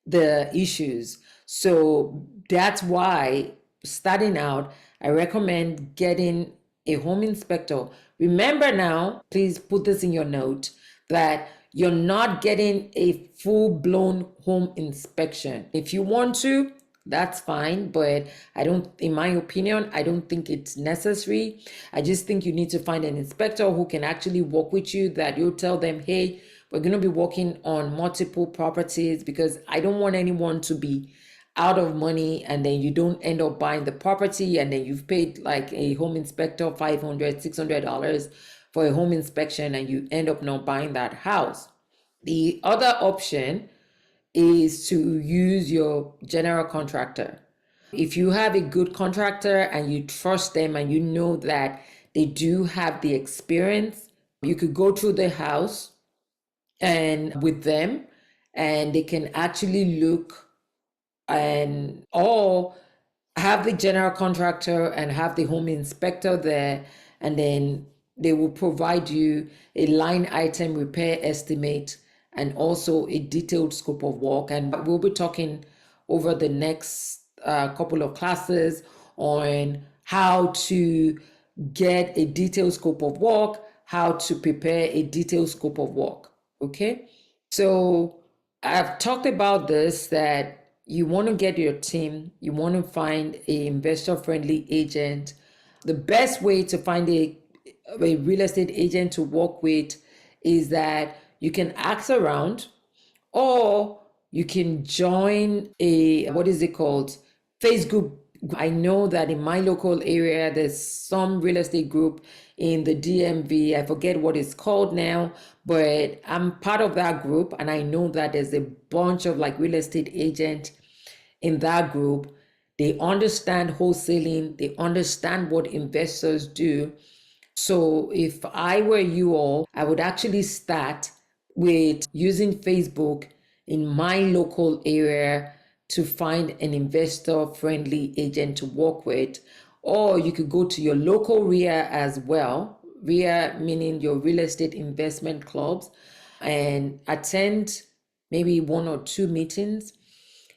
the issues. So that's why, starting out, I recommend getting a home inspector. Remember now, please put this in your note, that you're not getting a full-blown home inspection. If you want to, that's fine, but in my opinion, I don't think it's necessary. I just think you need to find an inspector who can actually work with you, that you'll tell them, hey, we're going to be working on multiple properties, because I don't want anyone to be out of money and then you don't end up buying the property and then you've paid like a home inspector $500, $600 for a home inspection and you end up not buying that house. The other option is to use your general contractor. If you have a good contractor and you trust them and you know that they do have the experience, you could go through the house and with them, and they can actually look and or have the general contractor and have the home inspector there, and then they will provide you a line item repair estimate and also a detailed scope of work. And we'll be talking over the next couple of classes on how to get a detailed scope of work, how to prepare a detailed scope of work. Okay, so I've talked about this, that you want to get your team, you want to find a investor-friendly agent. The best way to find a real estate agent to work with is that you can ask around, or you can join a, what is it called, Facebook. I know that in my local area, there's some real estate group in the DMV. I forget what it's called now, but I'm part of that group. And I know that there's a bunch of like real estate agents in that group. They understand wholesaling. They understand what investors do. So if I were you all, I would actually start with using Facebook in my local area to find an investor-friendly agent to work with. Or you could go to your local RIA as well. RIA meaning your real estate investment clubs, and attend maybe 1 or 2 meetings,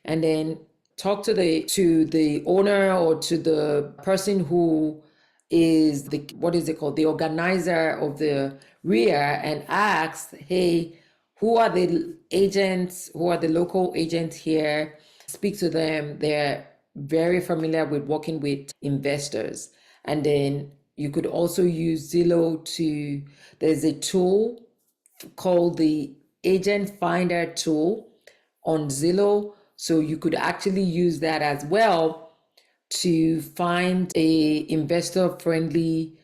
and then talk to the owner or to the person who is the, what is it called, the organizer of the RIA, and ask, hey, who are the agents, who are the local agents here? Speak to them. They're very familiar with working with investors. And then you could also use Zillow to, there's a tool called the Agent Finder tool on Zillow. So you could actually use that as well to find a investor-friendly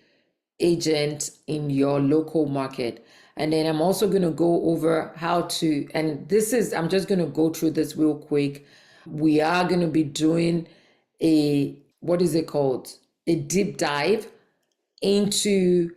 agent in your local market. And then I'm also going to go over how to, and this is, I'm just going to go through this real quick. We are going to be doing a, what is it called? A deep dive into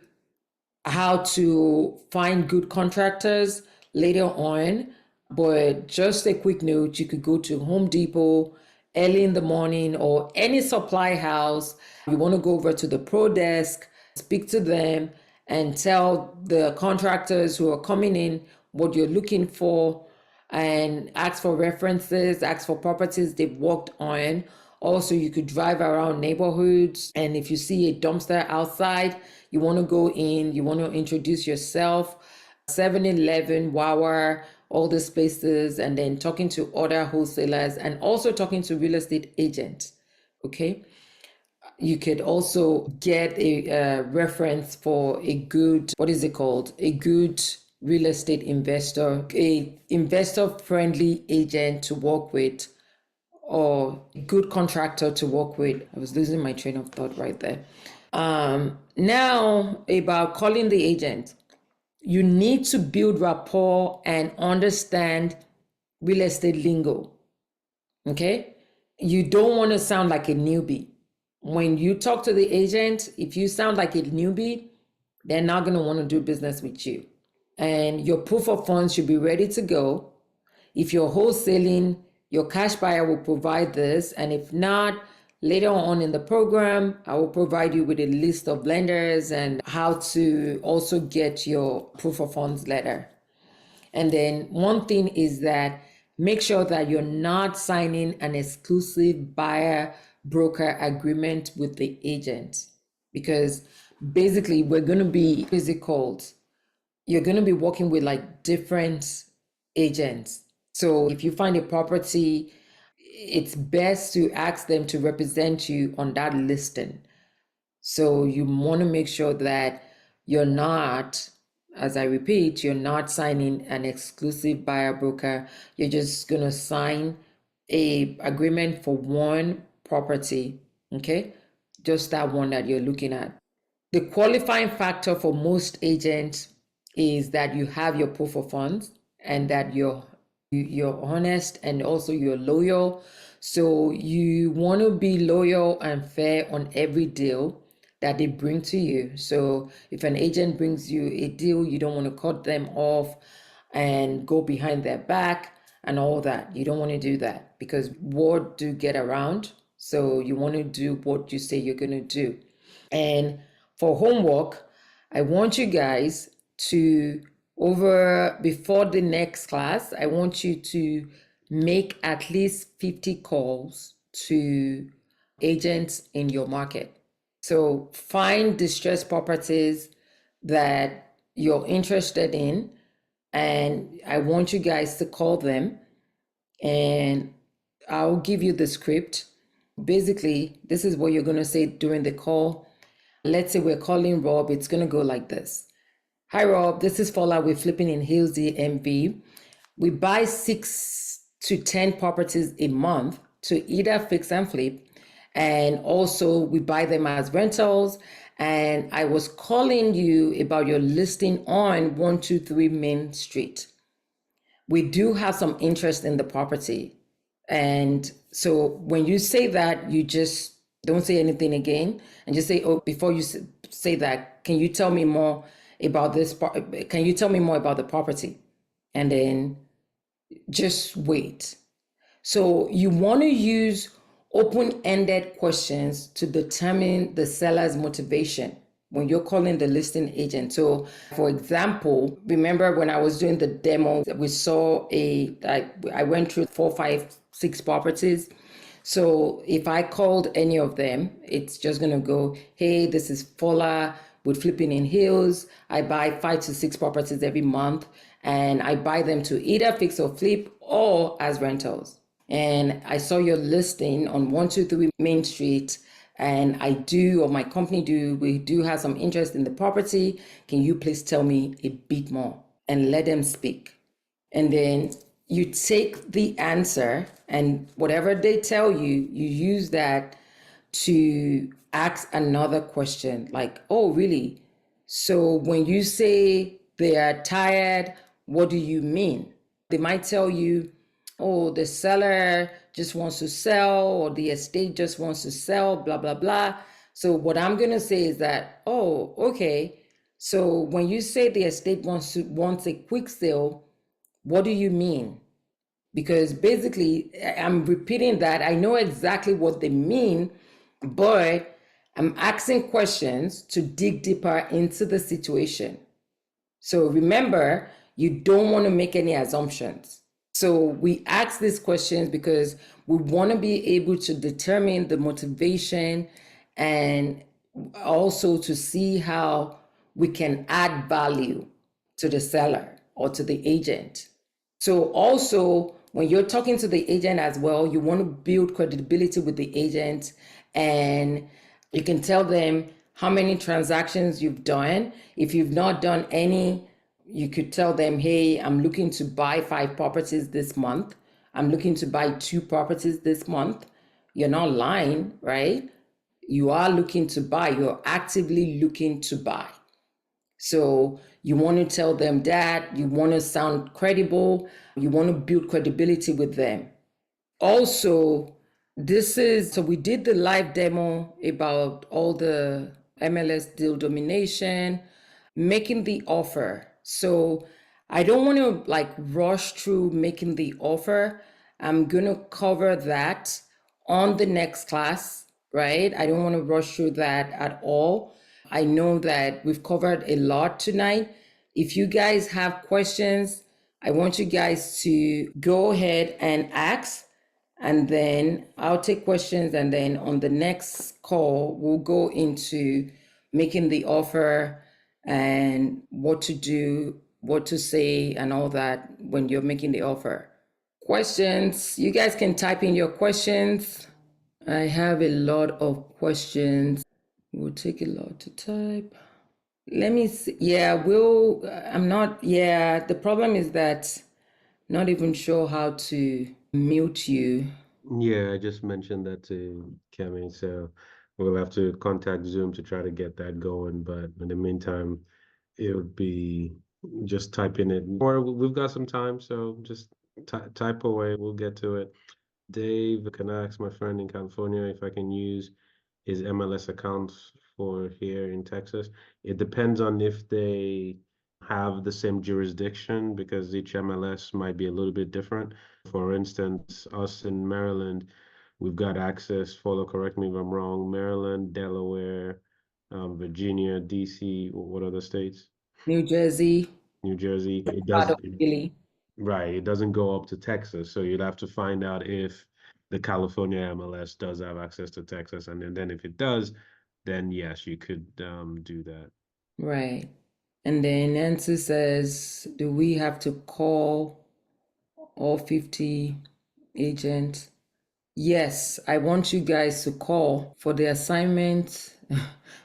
how to find good contractors later on. But just a quick note, you could go to Home Depot early in the morning or any supply house. You want to go over to the pro desk, speak to them, and tell the contractors who are coming in what you're looking for, and ask for references, ask for properties they've worked on, Also, you could drive around neighborhoods, and if you see a dumpster outside, you want to go in, you want to introduce yourself. 7-Eleven, Wawa, all these places, and then talking to other wholesalers and also talking to real estate agents. Okay. You could also get a reference for a good, what is it called? A good real estate investor, a investor friendly agent to work with, or a good contractor to work with. I was losing my train of thought right there. Now about calling the agent. You need to build rapport and understand real estate lingo. Okay? You don't want to sound like a newbie. When you talk to the agent, if you sound like a newbie, they're not going to want to do business with you. And your proof of funds should be ready to go. If you're wholesaling, your cash buyer will provide this. And if not, later on in the program, I will provide you with a list of lenders and how to also get your proof of funds letter. And then one thing is that make sure that you're not signing an exclusive buyer broker agreement with the agent, because basically we're going to be, what is it called? You're going to be working with like different agents. So if you find a property, it's best to ask them to represent you on that listing. So you want to make sure that you're not, as I repeat, you're not signing an exclusive buyer broker. You're just going to sign a agreement for one property, okay? Just that one that you're looking at. The qualifying factor for most agents is that you have your proof of funds and that you're honest and also you're loyal. So you want to be loyal and fair on every deal that they bring to you. So if an agent brings you a deal, you don't want to cut them off and go behind their back and all that. You don't want to do that, because word do get around. So you want to do what you say you're going to do. And for homework, I want you guys to, before the next class, I want you to make at least 50 calls to agents in your market. So find distressed properties that you're interested in, and I want you guys to call them, and I'll give you the script. Basically, this is what you're going to say during the call. Let's say we're calling Rob. It's going to go like this. Hi, Rob. This is Fola. We're flipping in Hills DMV. We buy 6 to 10 properties a month to either fix and flip, and also we buy them as rentals. And I was calling you about your listing on 123 Main Street. We do have some interest in the property. And so when you say that, you just don't say anything again, and just say, oh, before you say that, can you tell me more about this? Can you tell me more about the property? And then just wait. So you want to use open-ended questions to determine the seller's motivation when you're calling the listing agent. So for example, remember when I was doing the demo, we saw I went through 4, 5, 6 properties. So if I called any of them, it's just going to go, hey, this is Fola with Flipping in Hills. I buy 5 to 6 properties every month, and I buy them to either fix or flip or as rentals. And I saw your listing on 123 Main Street, and my company we do have some interest in the property. Can you please tell me a bit more? And let them speak. And then you take the answer, and whatever they tell you, you use that to ask another question like, oh, really? So when you say they are tired, what do you mean? They might tell you, oh, the seller just wants to sell, or the estate just wants to sell, blah, blah, blah. So what I'm going to say is that, oh, okay. So when you say the estate wants a quick sale, what do you mean? Because basically, I'm repeating that. I know exactly what they mean, but I'm asking questions to dig deeper into the situation. So remember, you don't want to make any assumptions. So we ask these questions because we want to be able to determine the motivation and also to see how we can add value to the seller or to the agent. So also when you're talking to the agent as well, you want to build credibility with the agent, and you can tell them how many transactions you've done. If you've not done any, you could tell them, hey, I'm looking to buy 5 properties this month. I'm looking to buy 2 properties this month. You're not lying, right? You are looking to buy, you're actively looking to buy. So you want to tell them that, you want to sound credible, you want to build credibility with them. Also, so we did the live demo about all the MLS deal domination, making the offer. So I don't want to like rush through making the offer. I'm going to cover that on the next class, right? I don't want to rush through that at all. I know that we've covered a lot tonight. If you guys have questions, I want you guys to go ahead and ask, and then I'll take questions. And then on the next call, we'll go into making the offer and what to do, what to say, and all that when you're making the offer. Questions, you guys can type in your questions. I have a lot of questions. It will take a lot to type. Let me see. Yeah, I'm not, yeah, the problem is that not even sure how to mute you. Yeah, I just mentioned that to Kemi, so we'll have to contact Zoom to try to get that going. But in the meantime, it would be just typing it, or we've got some time, so just type away. We'll get to it. Dave, can I ask my friend in California if I can use his MLS account for here in Texas? It depends on if they have the same jurisdiction because each MLS might be a little bit different. For instance, us in Maryland, we've got access, follow, correct me if I'm wrong, Maryland, Delaware, Virginia, DC, what other states? New Jersey, New Jersey. It part does, of Philly. right, it doesn't go up to Texas, so you'd have to find out if the California MLS does have access to Texas, and then if it does, then yes, you could do that. Right. And then Nancy says, do we have to call all 50 agents? Yes, I want you guys to call for the assignment.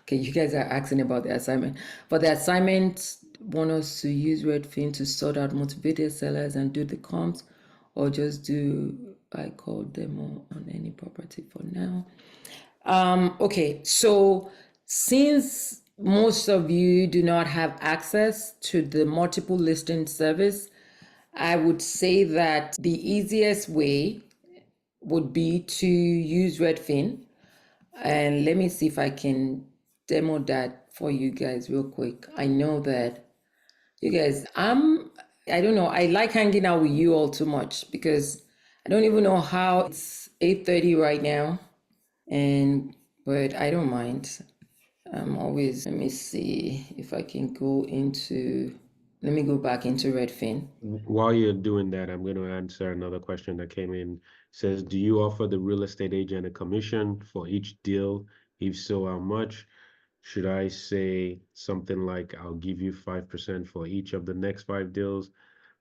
Okay, you guys are asking about the assignment. For the assignment, want us to use Redfin to sort out motivated sellers and do the comps, or just do I call demo on any property for now? Okay, so since most of you do not have access to the multiple listing service, I would say that the easiest way would be to use Redfin. And let me see if I can demo that for you guys real quick. I know that you guys, I don't know, I like hanging out with you all too much because I don't even know how it's 8:30 right now. And but I don't mind. I'm always, let me see if I can go into, let me go back into Redfin. While you're doing that, I'm going to answer another question that came in. Says, do you offer the real estate agent a commission for each deal? If so, how much? Should I say something like, I'll give you 5% for each of the next 5 deals?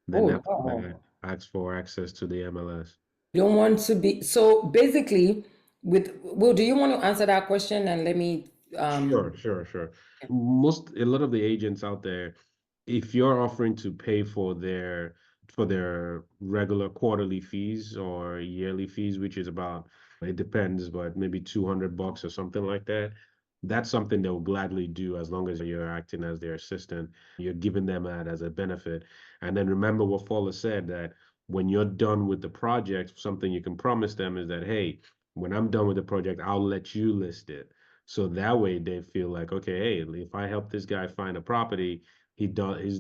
Then Oh after no. that, ask for access to the MLS. You don't want to be, so basically, with, well, do you want to answer that question and let me, Sure. A lot of the agents out there, if you're offering to pay for their regular quarterly fees or yearly fees, which is about, it depends, but maybe $200 or something like that, that's something they'll gladly do as long as you're acting as their assistant. You're giving them that as a benefit. And then remember what Fowler said, that when you're done with the project, something you can promise them is that, hey, when I'm done with the project, I'll let you list it. So that way they feel like, okay, hey, if I help this guy find a property, he's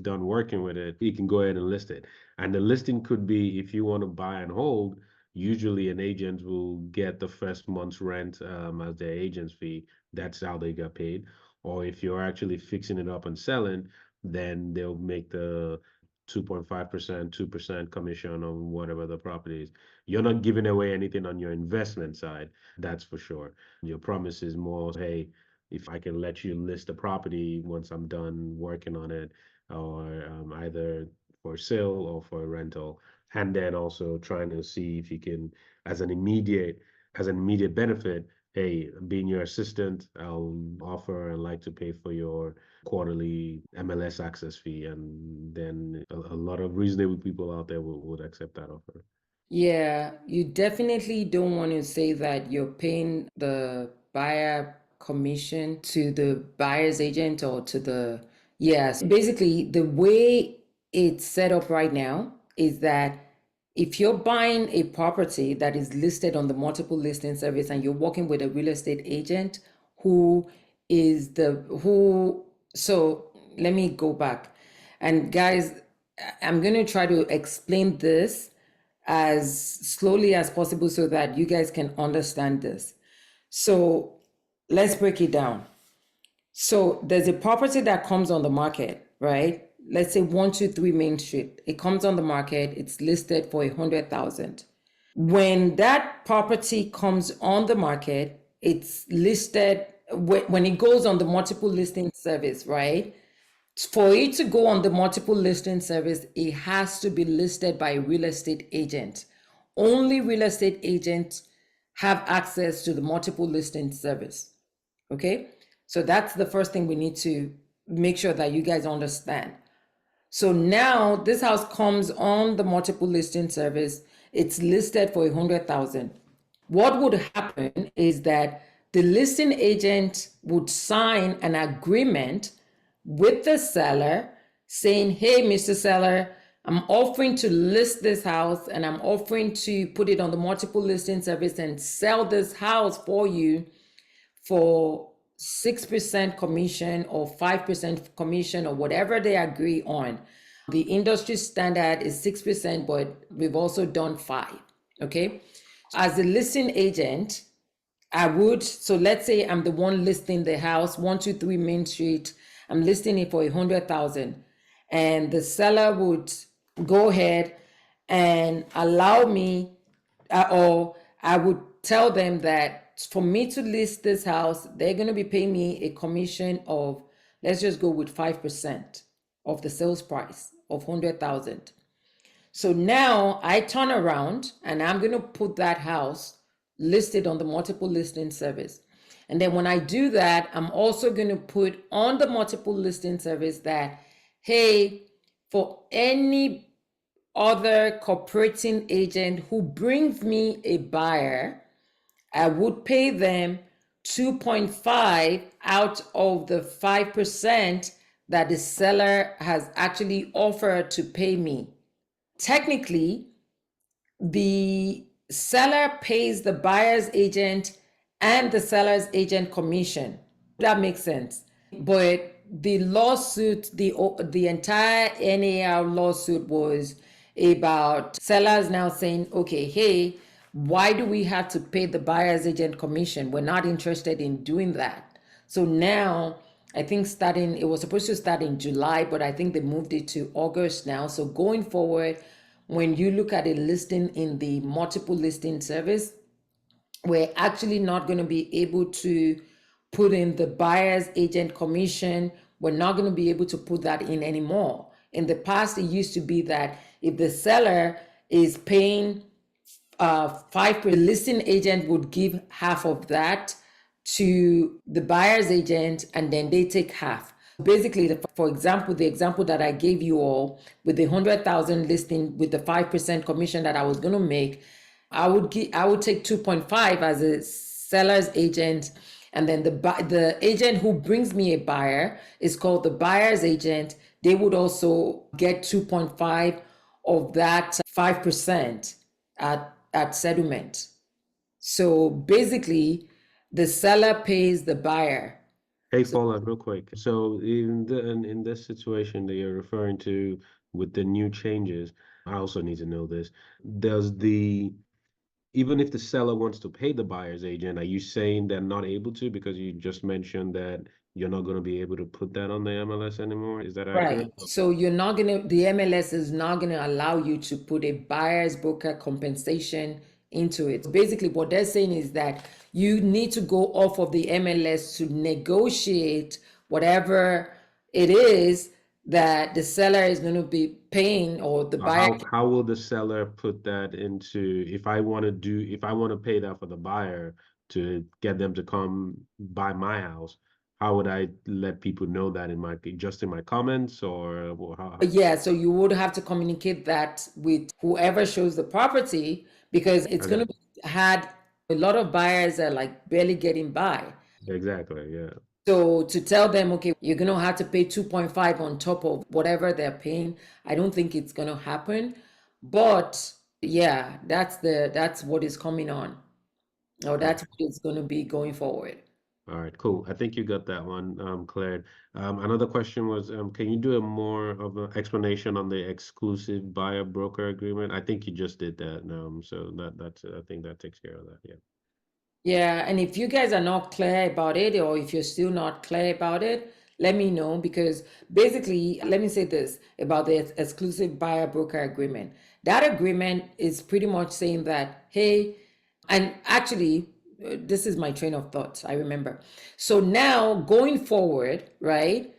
done working with it, he can go ahead and list it. And the listing could be, if you want to buy and hold, usually an agent will get the first month's rent as their agent's fee. That's how they got paid. Or if you're actually fixing it up and selling, then they'll make 2.5%, 2% commission on whatever the property is. You're not giving away anything on your investment side, that's for sure. Your promise is more, hey, if I can let you list the property once I'm done working on it, or either for sale or for rental, and then also trying to see if you can, as an immediate, as an immediate benefit, hey, being your assistant, I'll offer and like to pay for your quarterly MLS access fee, and then a lot of reasonable people out there would accept that offer. Yeah, you definitely don't want to say that you're paying the buyer commission to the buyer's agent or to the, yes. Basically, the way it's set up right now is that if you're buying a property that is listed on the multiple listing service and you're working with a real estate agent who is so let me go back. And guys, I'm going to try to explain this as slowly as possible so that you guys can understand this. So let's break it down. So there's a property that comes on the market, right? Let's say 123 Main Street. It comes on the market, it's listed for 100,000. When that property comes on the market, it's listed when it goes on the multiple listing service, right? For it to go on the multiple listing service, it has to be listed by a real estate agent. Only real estate agents have access to the multiple listing service. Okay? So that's the first thing we need to make sure that you guys understand. So now this house comes on the multiple listing service. It's listed for 100,000. What would happen is that the listing agent would sign an agreement with the seller saying, hey, Mr. Seller, I'm offering to list this house and I'm offering to put it on the multiple listing service and sell this house for you for 6% commission or 5% commission or whatever they agree on. The industry standard is 6%, but we've also done 5. Okay. As a listing agent, so let's say I'm the one listing the house, 123 Main Street. I'm listing it for 100,000. And the seller would go ahead and allow me, or I would tell them that for me to list this house, they're going to be paying me a commission of, let's just go with 5% of the sales price of 100,000. So now I turn around and I'm going to put that house listed on the multiple listing service. And then when I do that, I'm also going to put on the multiple listing service that, hey, for any other cooperating agent who brings me a buyer, I would pay them 2.5 out of the 5% that the seller has actually offered to pay me. Technically, the seller pays the buyer's agent and the seller's agent commission. That makes sense. But the lawsuit, the entire NAR lawsuit was about sellers now saying, okay, hey, why do we have to pay the buyer's agent commission? We're not interested in doing that. So now I think it was supposed to start in July, but I think they moved it to August now. So going forward, when you look at a listing in the multiple listing service, we're actually not going to be able to put in the buyer's agent commission. We're not going to be able to put that in anymore. In the past, it used to be that if the seller is paying 5%, the listing agent would give half of that to the buyer's agent and then they take half. Basically, for example, the example that I gave you all with the 100,000 listing with the 5% commission that I was going to make, I would take 2.5 as a seller's agent, and then the agent who brings me a buyer is called the buyer's agent. They would also get 2.5 of that 5% at settlement. So basically, the seller pays the buyer. Hey, Paula, real quick. So in this situation that you're referring to with the new changes, I also need to know this. Does the Even if the seller wants to pay the buyer's agent, are you saying they're not able to because you just mentioned that you're not going to be able to put that on the MLS anymore. Is that Right. accurate? So the MLS is not gonna allow you to put a buyer's broker compensation into it. Basically, what they're saying is that you need to go off of the MLS to negotiate whatever it is that the seller is going to be paying or the buyer. How will the seller put that into, if I want to if I want to pay that for the buyer to get them to come buy my house, how would I let people know that just in my comments, or Yeah, so you would have to communicate that with whoever shows the property because it's going okay, to be had a lot of buyers are like barely getting by. exactly, yeah. So to tell them, okay, you're going to have to pay 2.5 on top of whatever they're paying, I don't think it's going to happen. But yeah, that's what is coming on. Or that's Okay. what is going to be going forward. All right, cool. I think you got that one cleared. Another question was, can you do a more of an explanation on the exclusive buyer broker agreement? I think you just did that. So that's I think that takes care of that. Yeah. Yeah, and if you guys are not clear about it, or if you're still not clear about it, let me know because basically, let me say this about the exclusive buyer broker agreement. That agreement is pretty much saying that, hey, and actually, this is my train of thought, I remember. So now going forward, right,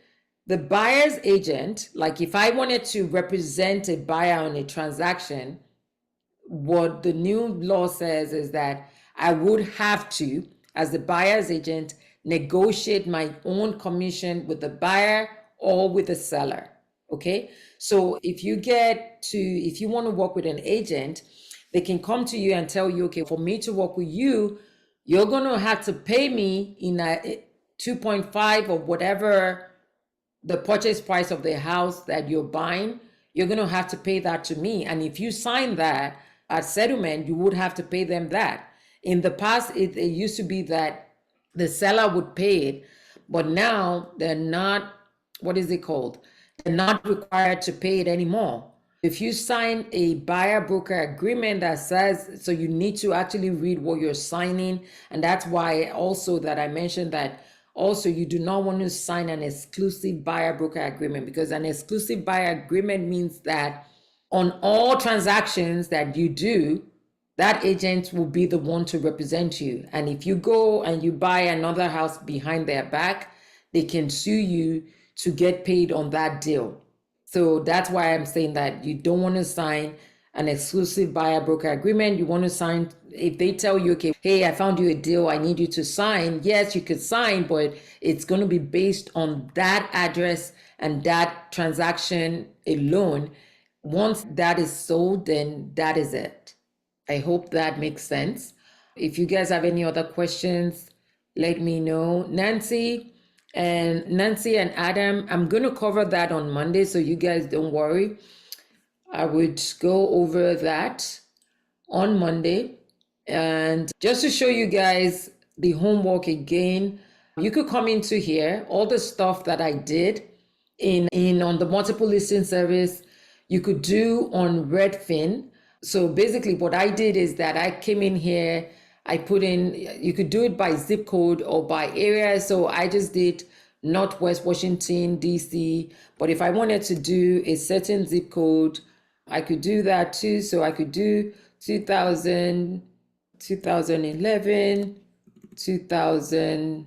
the buyer's agent, like if I wanted to represent a buyer on a transaction, what the new law says is that I would have to, as the buyer's agent, negotiate my own commission with the buyer or with the seller. Okay. So if you want to work with an agent, they can come to you and tell you, okay, for me to work with you, you're going to have to pay me in a 2.5 or whatever the purchase price of the house that you're buying, you're going to have to pay that to me. And if you sign that at settlement, you would have to pay them that. In the past, it used to be that the seller would pay it, but now they're not, what is it called? They're not required to pay it anymore. If you sign a buyer broker agreement that says, so you need to actually read what you're signing. And that's why also that I mentioned that also you do not want to sign an exclusive buyer broker agreement because an exclusive buyer agreement means that on all transactions that you do, that agent will be the one to represent you. And if you go and you buy another house behind their back, they can sue you to get paid on that deal. So that's why I'm saying that you don't want to sign an exclusive buyer broker agreement. You want to sign, if they tell you, okay, hey, I found you a deal, I need you to sign. Yes, you could sign, but it's going to be based on that address and that transaction alone. Once that is sold, then that is it. I hope that makes sense. If you guys have any other questions, let me know. Nancy and Adam, I'm going to cover that on Monday, so you guys don't worry. I would go over that on Monday. And just to show you guys the homework again, you could come into here, all the stuff that I did in on the multiple listing service, you could do on Redfin. So basically what I did is that I came in here, I put in, you could do it by zip code or by area. So I just did Northwest Washington, DC. But if I wanted to do a certain zip code, I could do that too. So I could do 2000, 2011, 2000,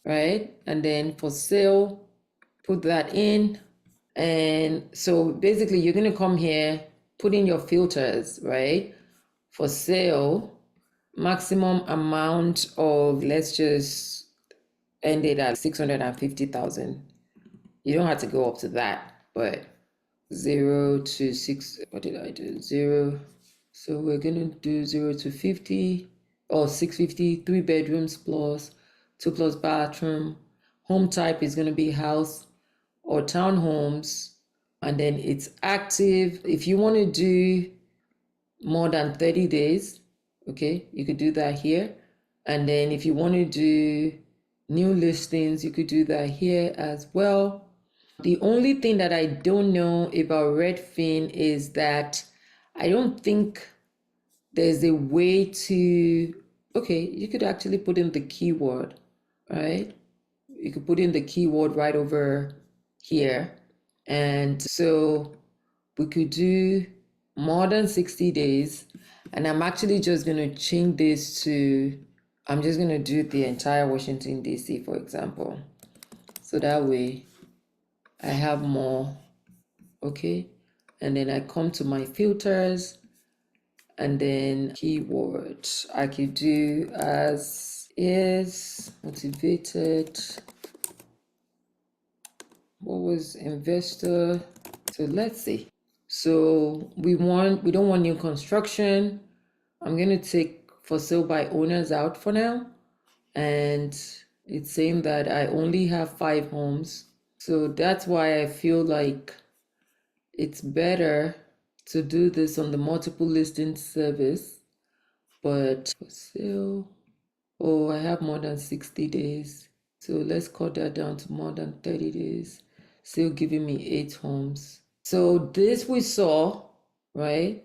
right? And then for sale, put that in. And so basically you're going to come here, put in your filters, right? For sale, maximum amount of, let's just end it at 650,000. You don't have to go up to that, but 0 to 6, what did I do? 0. So we're going to do 0 to 50 or 650, 3 bedrooms plus 2 plus bathroom. Home type is going to be house or townhomes, and then it's active. If you want to do more than 30 days, okay, you could do that here. And then if you want to do new listings, you could do that here as well. The only thing that I don't know about Redfin is that I don't think there's a way to, okay, you could actually put in the keyword, right? you could put in the keyword right over here. And so we could do more than 60 days. And I'm actually just going to change this to, I'm just going to do the entire Washington, D.C., for example. So that way I have more, okay? And then I come to my filters and then keyword. I could do as is, motivated. What was investor? So let's see. So we don't want new construction. I'm gonna take for sale by owners out for now. And it's saying that I only have 5 homes. So that's why I feel like it's better to do this on the multiple listing service. But for sale, oh, I have more than 60 days. So let's cut that down to more than 30 days. Still giving me 8 homes. So this we saw, right?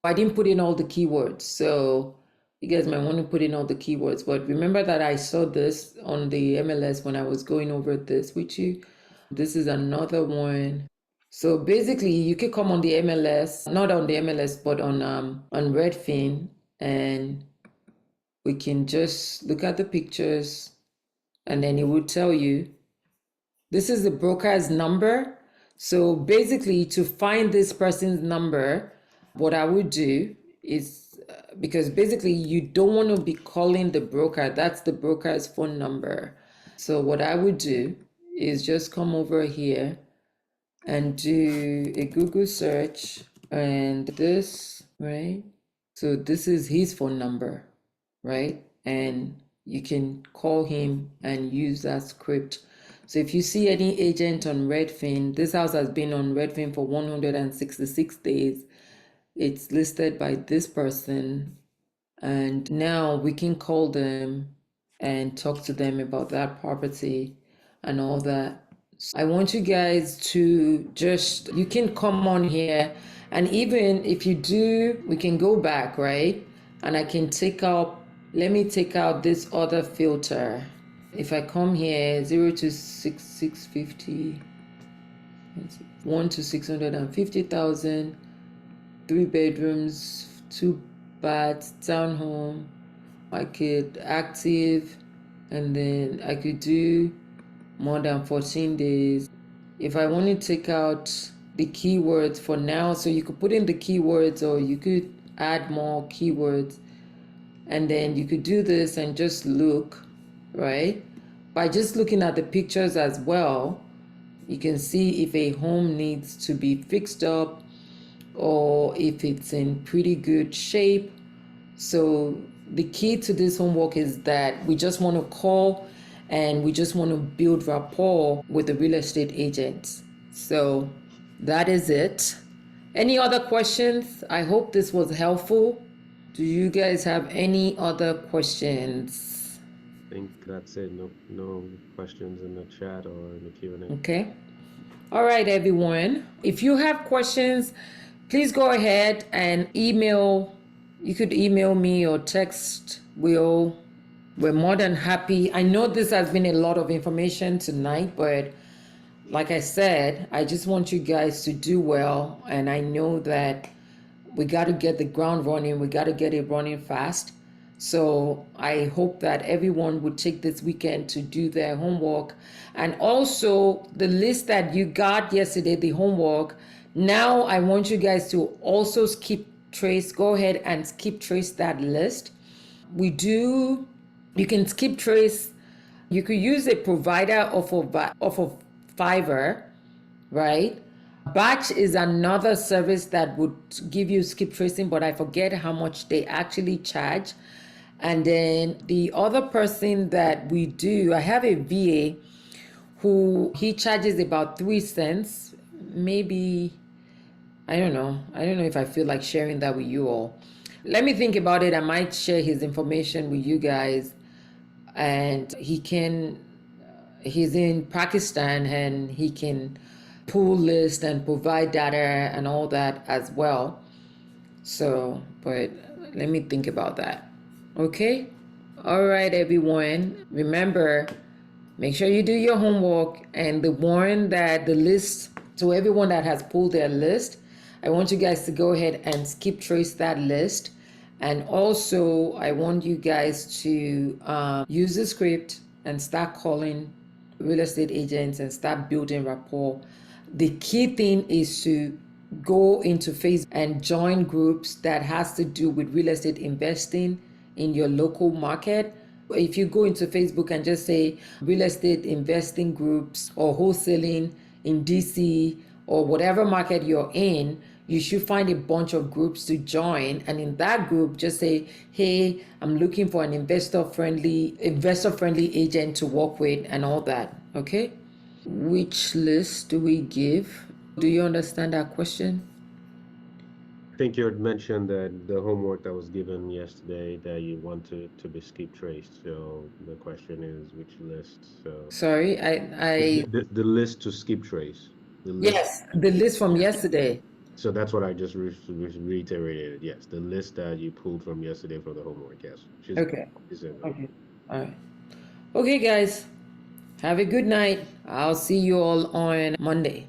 I didn't put in all the keywords. So you guys might want to put in all the keywords. But remember that I saw this on the MLS when I was going over this with you. This is another one. So basically, you could come on the MLS, not on the MLS, but on Redfin, and we can just look at the pictures, and then it will tell you this is the broker's number. So basically, to find this person's number, what I would do is because basically you don't want to be calling the broker, that's the broker's phone number. So what I would do is just come over here and do a Google search, and this, right? So this is his phone number, right? And you can call him and use that script. So if you see any agent on Redfin, this house has been on Redfin for 166 days. It's listed by this person. And now we can call them and talk to them about that property and all that. I want you guys to just, you can come on here, and even if you do, we can go back, right? And I can take out, let me take out this other filter. If I come here, 0 to 650, 1 to 650,000, 3 bedrooms, 2 baths, townhome. I could active, and then I could do more than 14 days. If I want to take out the keywords for now, so you could put in the keywords or you could add more keywords, and then you could do this and just look, right? By just looking at the pictures as well, you can see if a home needs to be fixed up or if it's in pretty good shape. So the key to this homework is that we just want to call and we just want to build rapport with the real estate agents. So that is it. Any other questions? I hope this was helpful. Do you guys have any other questions? I think that's it. No questions in the chat or in the Q&A. Okay. All right, everyone. If you have questions, please go ahead and email. You could email me or text Will. We're more than happy. I know this has been a lot of information tonight, but like I said, I just want you guys to do well. And I know that we got to get the ground running. We got to get it running fast. So I hope that everyone would take this weekend to do their homework. And also the list that you got yesterday, the homework, now I want you guys to also skip trace. Go ahead and skip trace that list. You can skip trace. You could use a provider off of Fiverr, right? Batch is another service that would give you skip tracing, but I forget how much they actually charge. And then the other person that we do, I have a VA who he charges about 3 cents, maybe. I don't know if I feel like sharing that with you all. Let me think about it. I might share his information with you guys. And he's in Pakistan and he can pull list and provide data and all that as well. So, but let me think about that. Okay? All right, everyone. Remember, Make sure you do your homework. And the one that the list, to everyone that has pulled their list, I want you guys to go ahead and skip trace that list. And also, I want you guys to use the script and start calling real estate agents and start building rapport. The key thing is to go into Facebook and join groups that has to do with real estate investing in your local market. If you go into Facebook and just say real estate investing groups or wholesaling in DC or whatever market you're in, you should find a bunch of groups to join. And in that group, just say, hey, I'm looking for an investor friendly agent to work with and all that. Okay? Which list do we give? Do you understand that question? I think you had mentioned that the homework that was given yesterday that you want to be skip traced. So the question is which list? So Sorry, the list to skip trace. The list. yes, the list from Yeah. yesterday. So that's what I just reiterated. Yes, the list that you pulled from yesterday for the homework. Yes, Okay. she's in there. Okay. All right. Okay, guys. Have a good night. I'll see you all on Monday.